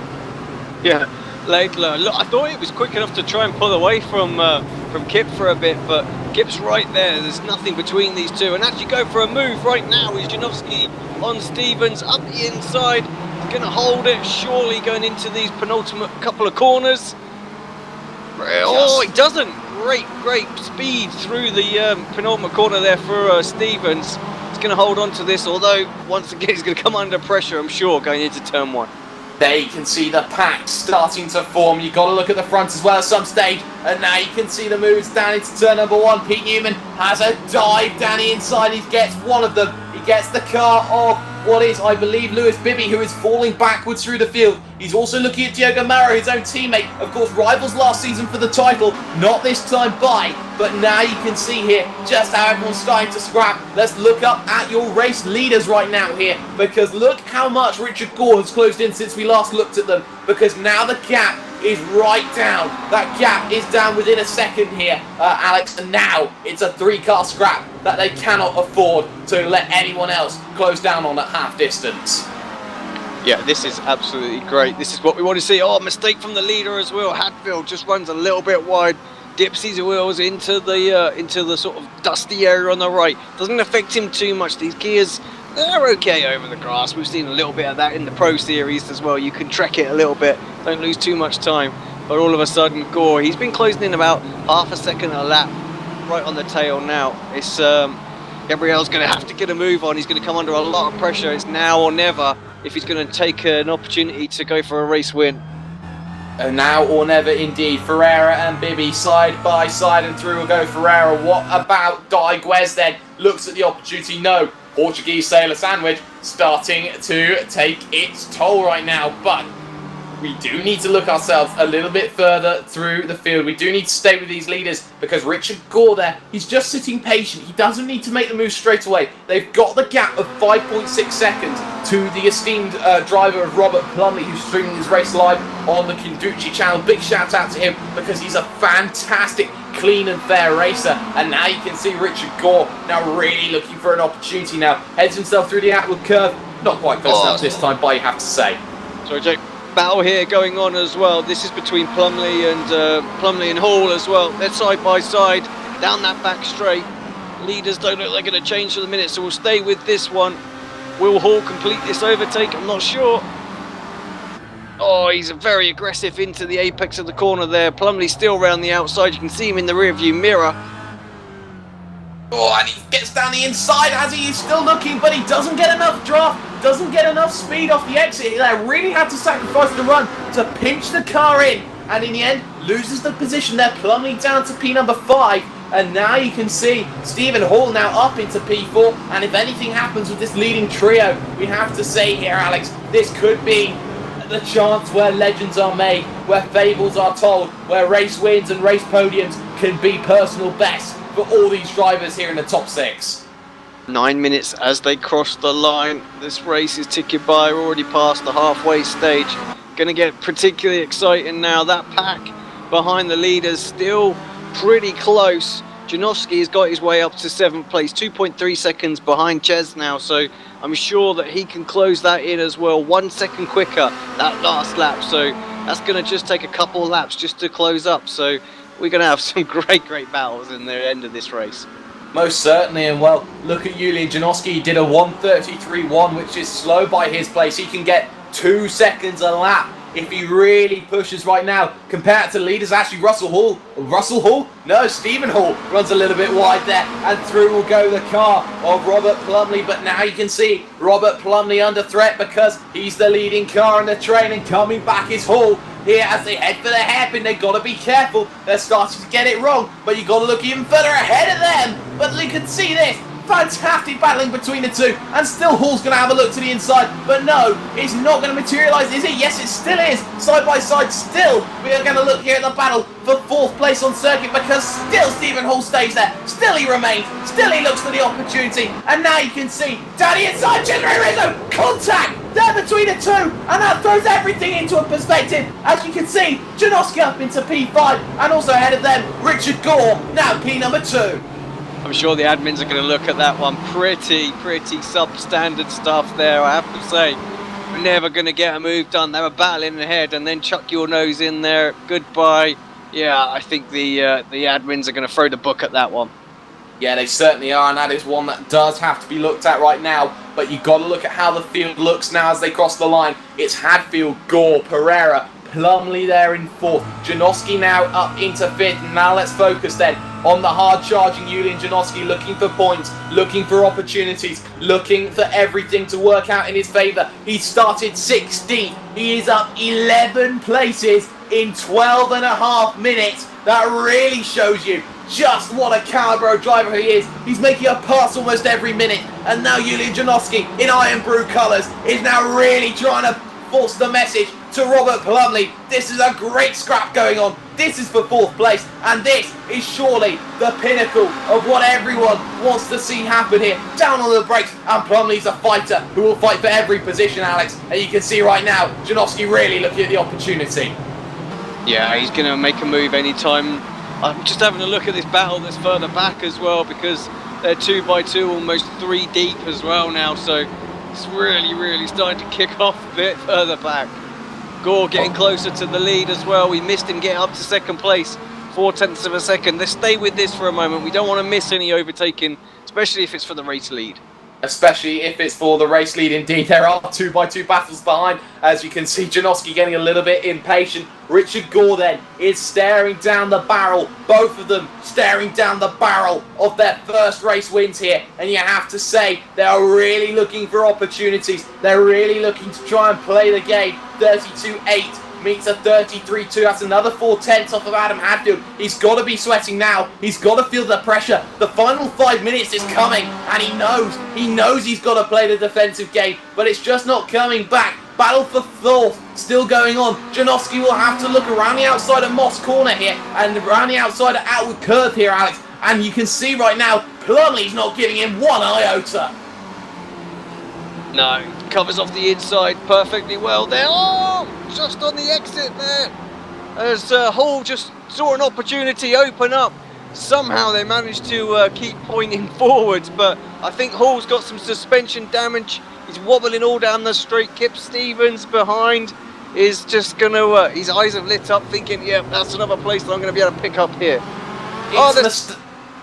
Yeah, Laidler. Look, I thought he was quick enough to try and pull away from Kip for a bit, but Kip's right there. There's nothing between these two. And actually go for a move right now is Janowski on Stevens up the inside. He's going to hold it, surely going into these penultimate couple of corners. Oh, he doesn't. Great speed through the penultimate corner there for Stevens. He's going to hold on to this, although once again he's going to come under pressure, I'm sure, going into turn 1. There you can see the pack starting to form. You've got to look at the front as well at some stage. And now you can see the moves down into turn number 1. Pete Newman has a dive down the inside. He gets one of them. He gets the car of what is, I believe, Lewis Bibby, who is falling backwards through the field. He's also looking at Diogo Maro, his own teammate. Of course, rivals last season for the title. Not this time by. But now you can see here just how everyone's starting to scrap. Let's look up at your race leaders right now here, because look how much Richard Gore has closed in since we last looked at them, because now the gap is right down. That gap is down within a second here, Alex, and now it's a 3-car scrap that they cannot afford to let anyone else close down on at half distance. Yeah, this is absolutely great. This is what we want to see. Oh, mistake from the leader as well. Hadfield just runs a little bit wide, dips his wheels into the sort of dusty area on the right. Doesn't affect him too much. These gears, they're okay over the grass. We've seen a little bit of that in the Pro Series as well. You can track it a little bit. Don't lose too much time. But all of a sudden, Gore, he's been closing in about half a second a lap, right on the tail now. It's Gabriel's going to have to get a move on. He's going to come under a lot of pressure. It's now or never if he's going to take an opportunity to go for a race win. And now or never indeed. Ferreira and Bibby side by side, and through will go Ferreira. What about Daiguez then? Looks at the opportunity. No. Portuguese Sailor Sandwich starting to take its toll right now, but we do need to look ourselves a little bit further through the field. We do need to stay with these leaders because Richard Gore there, he's just sitting patient. He doesn't need to make the move straight away. They've got the gap of 5.6 seconds to the esteemed driver of Robert Plumley, who's streaming his race live on the Kinduchi channel. Big shout out to him because he's a fantastic, clean and fair racer. And now you can see Richard Gore now really looking for an opportunity now. Heads himself through the outward curve. Not quite close enough this time, but you have to say. Sorry, Jake. Battle here going on as well. This is between Plumley and Hall as well. They're side by side down that back straight. Leaders don't look like they're going to change for the minute, so we'll stay with this one. Will Hall complete this overtake? I'm not sure. Oh, he's very aggressive into the apex of the corner there. Plumley's still round the outside. You can see him in the rearview mirror. Oh, and he gets down the inside as he is still looking, but he doesn't get enough draft, doesn't get enough speed off the exit. He really had to sacrifice the run to pinch the car in, and in the end, loses the position there. Plumley down to P number 5, and now you can see Stephen Hall now up into P4, and if anything happens with this leading trio, we have to say here, Alex, this could be the chance where legends are made, where fables are told, where race wins and race podiums can be personal best for all these drivers here in the top 6. 9 minutes as they cross the line. This race is ticking by. We're already past the halfway stage. Going to get particularly exciting now. That pack behind the leaders still pretty close. Janowski has got his way up to 7th place, 2.3 seconds behind Ches now, so I'm sure that he can close that in as well. 1 second quicker that last lap, so that's going to just take a couple of laps just to close up. So we're going to have some great battles in the end of this race. Most certainly, and well, look at Julian Janowski. He did a 1:33.1, which is slow by his place. He can get 2 seconds a lap if he really pushes right now. Compared to leaders, actually Russell Hall? No, Stephen Hall runs a little bit wide there, and through will go the car of Robert Plumley. But now you can see Robert Plumley under threat because he's the leading car in the train, and coming back is Hall. Here as they head for the hairpin, they've got to be careful. They're starting to get it wrong, but you've got to look even further ahead of them. But you can see this. Fantastic battling between the two, and still Hall's going to have a look to the inside, but no, it's not going to materialise, is it? Yes, it still is, side by side still. We are going to look here at the battle for 4th place on circuit, because still Stephen Hall stays there, still he remains, still he looks for the opportunity, and now you can see down the inside, Cesare Rizzo, contact there between the two, and that throws everything into a perspective. As you can see, Janowski up into P5, and also ahead of them, Richard Gore, now P number 2. I'm sure the admins are going to look at that one. Pretty substandard stuff there, I have to say. We're never going to get a move done. They were battling ahead and then chuck your nose in there. Goodbye. Yeah, I think the admins are going to throw the book at that one. Yeah, they certainly are, and that is one that does have to be looked at right now. But you've got to look at how the field looks now as they cross the line. It's Hadfield, Gore, Pereira, Plumley there in 4th. Janowski now up into 5th. And now let's focus then on the hard-charging Julian Janowski, looking for points, looking for opportunities, looking for everything to work out in his favour. He started 16th. He is up 11 places in 12 and a half minutes. That really shows you just what a calibre of driver he is. He's making a pass almost every minute. And now Julian Janowski, in Iron Brew colours, is now really trying to force the message to Robert Plumley. This is a great scrap going on. This is for 4th place, and this is surely the pinnacle of what everyone wants to see happen here. Down on the brakes, and Plumley's a fighter who will fight for every position, Alex. And you can see right now, Janowski really looking at the opportunity. Yeah, he's going to make a move anytime. I'm just having a look at this battle that's further back as well, because they're 2 by 2, almost 3 deep as well now. So It's really starting to kick off a bit further back. Gore getting closer to the lead as well. We missed him getting up to second place, 0.4 of a second. Let's stay with this for a moment. We don't want to miss any overtaking, especially if it's for the race lead. Especially if it's for the race lead indeed. There are 2x2 battles behind. As you can see, Janowski getting a little bit impatient. Richard Gore then is staring down the barrel. Both of them staring down the barrel of their first race wins here. And you have to say, they are really looking for opportunities. They're really looking to try and play the game. 32-8. Meets a 33-2. That's another 0.4 off of Adam Hadfield. He's got to be sweating now. He's got to feel the pressure. The final 5 minutes is coming, and he knows he's got to play the defensive game, but it's just not coming back. Battle for fourth still going on. Janowski will have to look around the outside of Moss Corner here, and around the outside of Outward Curve here, Alex. And you can see right now, Plumley's not giving him one iota. No, covers off the inside perfectly well there. Oh, just on the exit there. As Hall just saw an opportunity open up. Somehow they managed to keep pointing forwards, but I think Hall's got some suspension damage. He's wobbling all down the straight. Kip Stevens behind is just going to, his eyes have lit up thinking, yeah, that's another place that I'm going to be able to pick up here. Yes,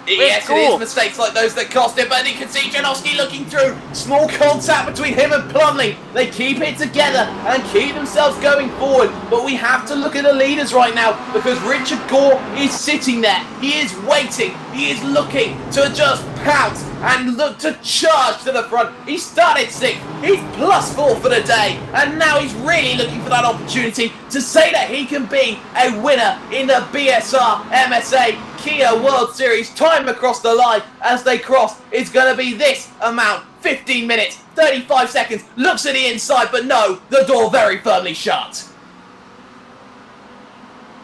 it is mistakes like those that cost him, but you can see Janowski looking through. Small contact between him and Plumley. They keep it together and keep themselves going forward. But we have to look at the leaders right now because Richard Gore is sitting there. He is waiting. He is looking to just pounce and look to charge to the front. He started 6th. He's +4 for the day. And now he's really looking for that opportunity to say that he can be a winner in the BSR MSA Kia World Series. Time across the line as they cross is going to be this amount. 15 minutes, 35 seconds. Looks at the inside, but no, the door very firmly shut.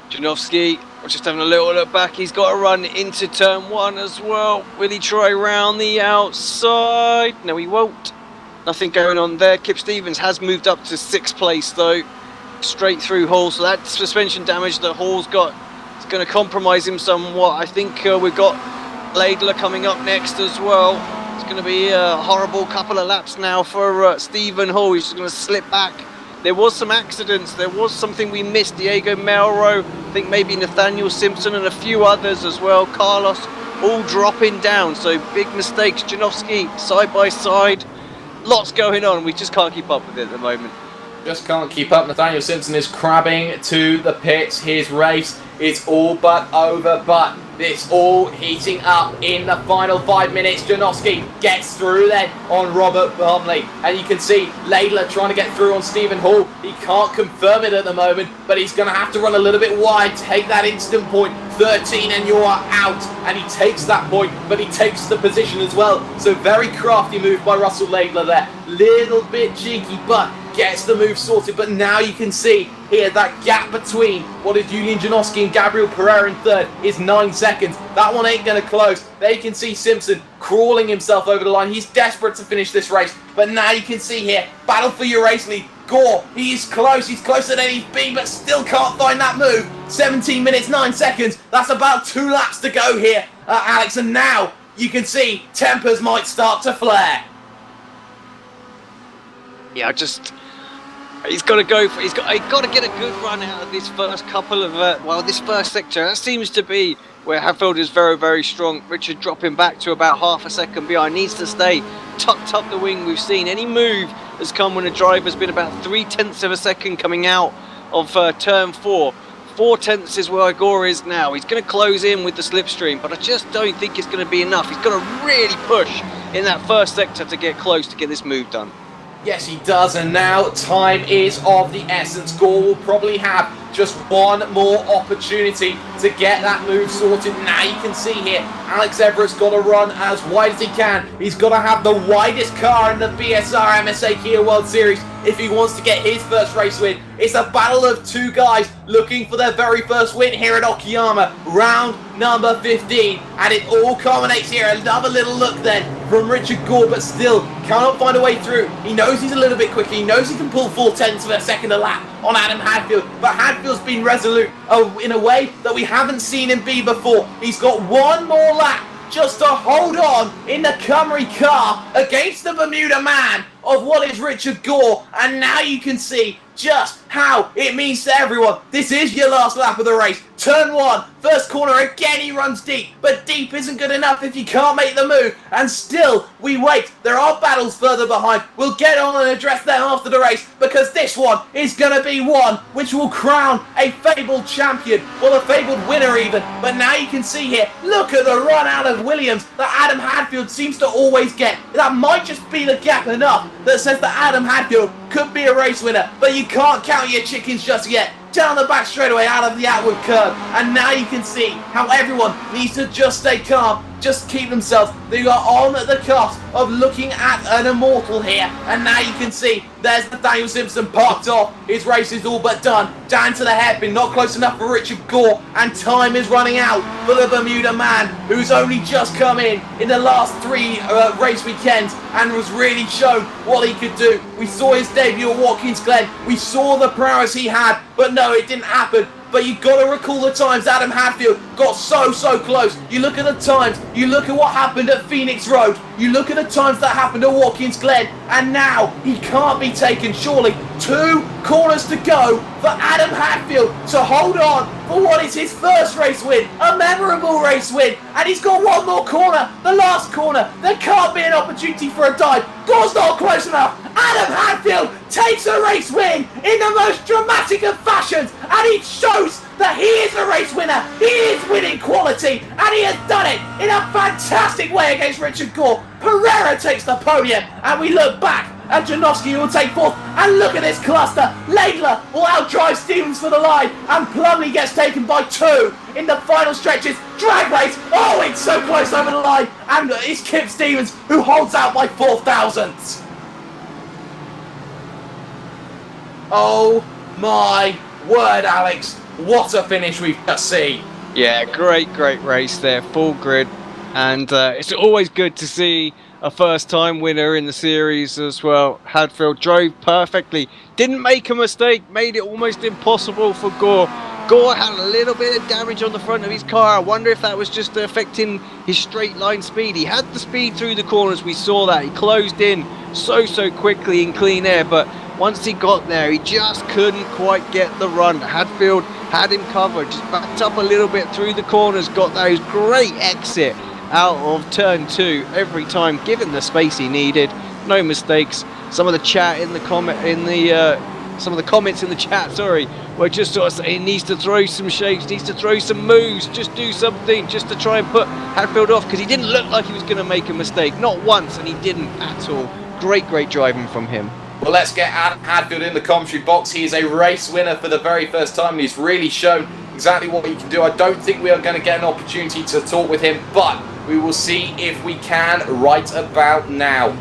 Janowski, just having a little look back. He's got to run into turn 1 as well. Will he try round the outside? No, he won't. Nothing going on there. Kip Stevens has moved up to 6th place though. Straight through Hall. So that suspension damage that Hall's got is going to compromise him somewhat. I think we've got Laidler coming up next as well. It's going to be a horrible couple of laps now for Stephen Hall. He's just going to slip back. There was some accidents. There was something we missed. Diego Melro, I think maybe Nathaniel Simpson and a few others as well. Carlos all dropping down. So big mistakes. Janowski side by side. Lots going on. We just can't keep up with it at the moment. Just can't keep up. Nathaniel Simpson is crabbing to the pits. His race is all but over, but it's all heating up in the final 5 minutes. Janowski gets through then on Robert Plumley, and you can see Laidler trying to get through on Stephen Hall. He can't confirm it at the moment, but he's going to have to run a little bit wide, take that instant point. 13 and you're out, and he takes that point, but he takes the position as well. So very crafty move by Russell Laidler there. Little bit cheeky, but gets the move sorted. But now you can see here that gap between what is Julian Janowski and Gabriel Pereira in 3rd is 9 seconds. That one ain't going to close. There you can see Simpson crawling himself over the line. He's desperate to finish this race, but now you can see here, battle for your race lead. Gore, he's closer than he's been, but still can't find that move. 17 minutes, 9 seconds. That's about 2 laps to go here, Alex. And now you can see tempers might start to flare. Yeah, he's got to go for. He's got to get a good run out of this first couple of this first sector. That seems to be where Hadfield is very, very strong. Richard dropping back to about half a second behind. Needs to stay tucked up the wing. We've seen any move has come when a driver's been about 0.3 of a second coming out of turn 4. 0.4 is where Gore is now. He's going to close in with the slipstream, but I just don't think it's going to be enough. He's got to really push in that first sector to get close to get this move done. Yes, he does, and now time is of the essence. Gore will probably have just one more opportunity to get that move sorted. Now you can see here, Alex Everett's got to run as wide as he can. He's got to have the widest car in the BSR MSA Kia World Series if he wants to get his first race win. It's a battle of 2 guys looking for their very first win here at Okayama, round number 15, and it all culminates here. Another little look then from Richard Gore, but still cannot find a way through. He knows he's a little bit quicker. He knows he can pull 0.4 of a second a lap on Adam Hadfield, but Hadfield's been resolute in a way that we haven't seen him be before. He's got one more lap just to hold on in the Camry car against the Bermuda man of what is Richard Gore, and now you can see just how it means to everyone. This is your last lap of the race. Turn 1, first corner, again he runs deep, but deep isn't good enough if you can't make the move, and still we wait. There are battles further behind. We'll get on and address them after the race, because this one is going to be one which will crown a fabled champion, or a fabled winner even. But now you can see here, look at the run out of Williams that Adam Hadfield seems to always get. That might just be the gap enough that says that Adam Hadfield could be a race winner, but you can't count your chickens just yet. Down the back straightaway out of the outward curve, and now you can see how everyone needs to just stay calm, just keep themselves. They are on the cusp of looking at an immortal here, and now you can see there's Nathaniel Simpson parked off. His race is all but done, down to the hairpin, not close enough for Richard Gore, and time is running out for the Bermuda man, who's only just come in the last 3 race weekends and was really shown what he could do. We saw his debut at Watkins Glen, we saw the prowess he had, but no, it didn't happen. But you've got to recall the times Adam Hadfield got so close. You look at the times, you look at what happened at Phoenix Road, you look at the times that happened at Watkins Glen, and now he can't be taken, surely. 2 corners to go for Adam Hadfield to hold on for what is his first race win, a memorable race win, and he's got 1 more corner, the last corner. There can't be an opportunity for a dive. Gore's not close enough. Adam Hadfield takes a race win in the most dramatic of fashions, and he shows that he is a race winner. He is winning quality, and he has done it in a fantastic way against Richard Gore. Pereira takes the podium, and we look back and Janowski will take 4th, and look at this cluster. Laidler will outdrive Stevens for the line, and Plumley gets taken by 2 in the final stretches. Drag race, oh, it's so close over the line, and it's Kip Stevens who holds out by 4 thousandths. Oh my word, Alex, what a finish we've just seen. Yeah, great race there, full grid, and it's always good to see a first-time winner in the series as well. Hadfield drove perfectly, didn't make a mistake, made it almost impossible for Gore. Gore had a little bit of damage on the front of his car. I wonder if that was just affecting his straight line speed. He had the speed through the corners, we saw that. He closed in so quickly in clean air, but once he got there, he just couldn't quite get the run. Hadfield had him covered, just backed up a little bit through the corners, got those great exit out of turn 2 every time, given the space he needed. No mistakes. Some of the chat in the some of the comments in the chat, were just sort of saying he needs to throw some shapes, needs to throw some moves, just do something, just to try and put Hadfield off, because he didn't look like he was going to make a mistake, not once, and he didn't at all. Great driving from him. Well, let's get Adam Hadfield in the commentary box. He is a race winner for the very first time, and he's really shown exactly what he can do. I don't think we are going to get an opportunity to talk with him, but we will see if we can right about now.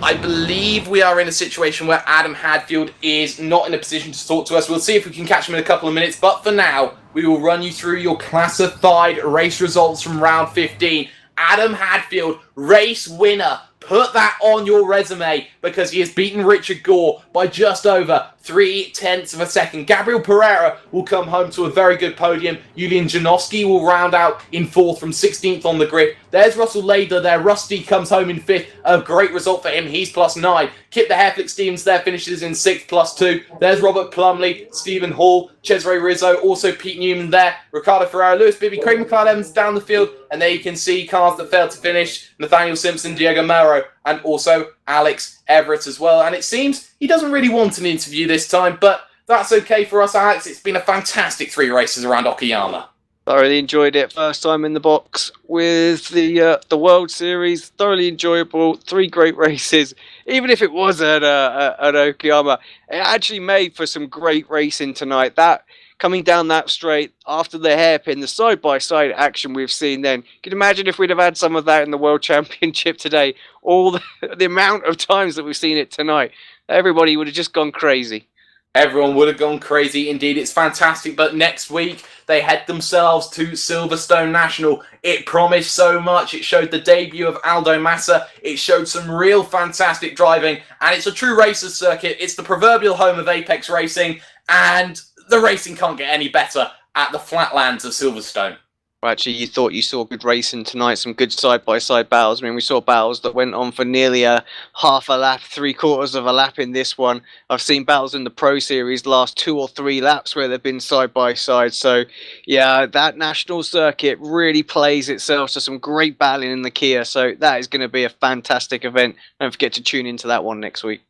I believe we are in a situation where Adam Hadfield is not in a position to talk to us. We'll see if we can catch him in a couple of minutes, but for now, we will run you through your classified race results from round 15. Adam Hadfield, race winner. Put that on your resume, because he has beaten Richard Gore by just over 0.3 of a second. Gabriel Pereira will come home to a very good podium. Julian Janowski will round out in 4th from 16th on the grid. There's Russell Laidler there. Rusty comes home in 5th. A great result for him. He's +9. Kip the Hairflick Stevens there finishes in 6th, +2. There's Robert Plumley, Stephen Hall, Cesare Rizzo, also Pete Newman there. Ricardo Ferreira, Lewis Bibby, Craig McLeod-Evans down the field. And there you can see cars that failed to finish. Nathaniel Simpson, Diego Mero, and also Alex Everett as well. And it seems he doesn't really want an interview this time, but that's okay for us, Alex. It's been a fantastic 3 races around Okayama. Thoroughly enjoyed it. First time in the box with the World Series. Thoroughly enjoyable. 3 great races. Even if it was at Okayama, it actually made for some great racing tonight. That coming down that straight after the hairpin, the side-by-side action we've seen then. Can you imagine if we'd have had some of that in the World Championship today? All the amount of times that we've seen it tonight. Everybody would have just gone crazy. Everyone would have gone crazy indeed. It's fantastic, but next week they head themselves to Silverstone National. It promised so much. It showed the debut of Aldo Massa. It showed some real fantastic driving, and it's a true racer's circuit. It's the proverbial home of Apex Racing, and the racing can't get any better. at the flatlands of Silverstone. Well, actually, you thought you saw good racing tonight, some good side-by-side battles. I mean, we saw battles that went on for nearly a half a lap, 3/4 of a lap in this one. I've seen battles in the Pro Series last 2 or 3 laps where they've been side-by-side. So, yeah, that national circuit really plays itself to some great battling in the Kia. So that is going to be a fantastic event. Don't forget to tune into that one next week.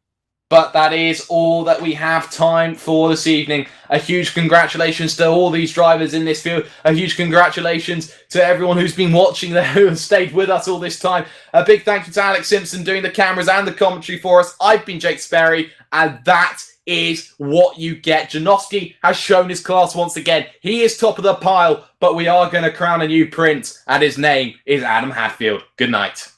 But that is all that we have time for this evening. A huge congratulations to all these drivers in this field. A huge congratulations to everyone who's been watching there, who has stayed with us all this time. A big thank you to Alex Simpson doing the cameras and the commentary for us. I've been Jake Sparey, and that is what you get. Janowski has shown his class once again. He is top of the pile, but we are going to crown a new prince, and his name is Adam Hadfield. Good night.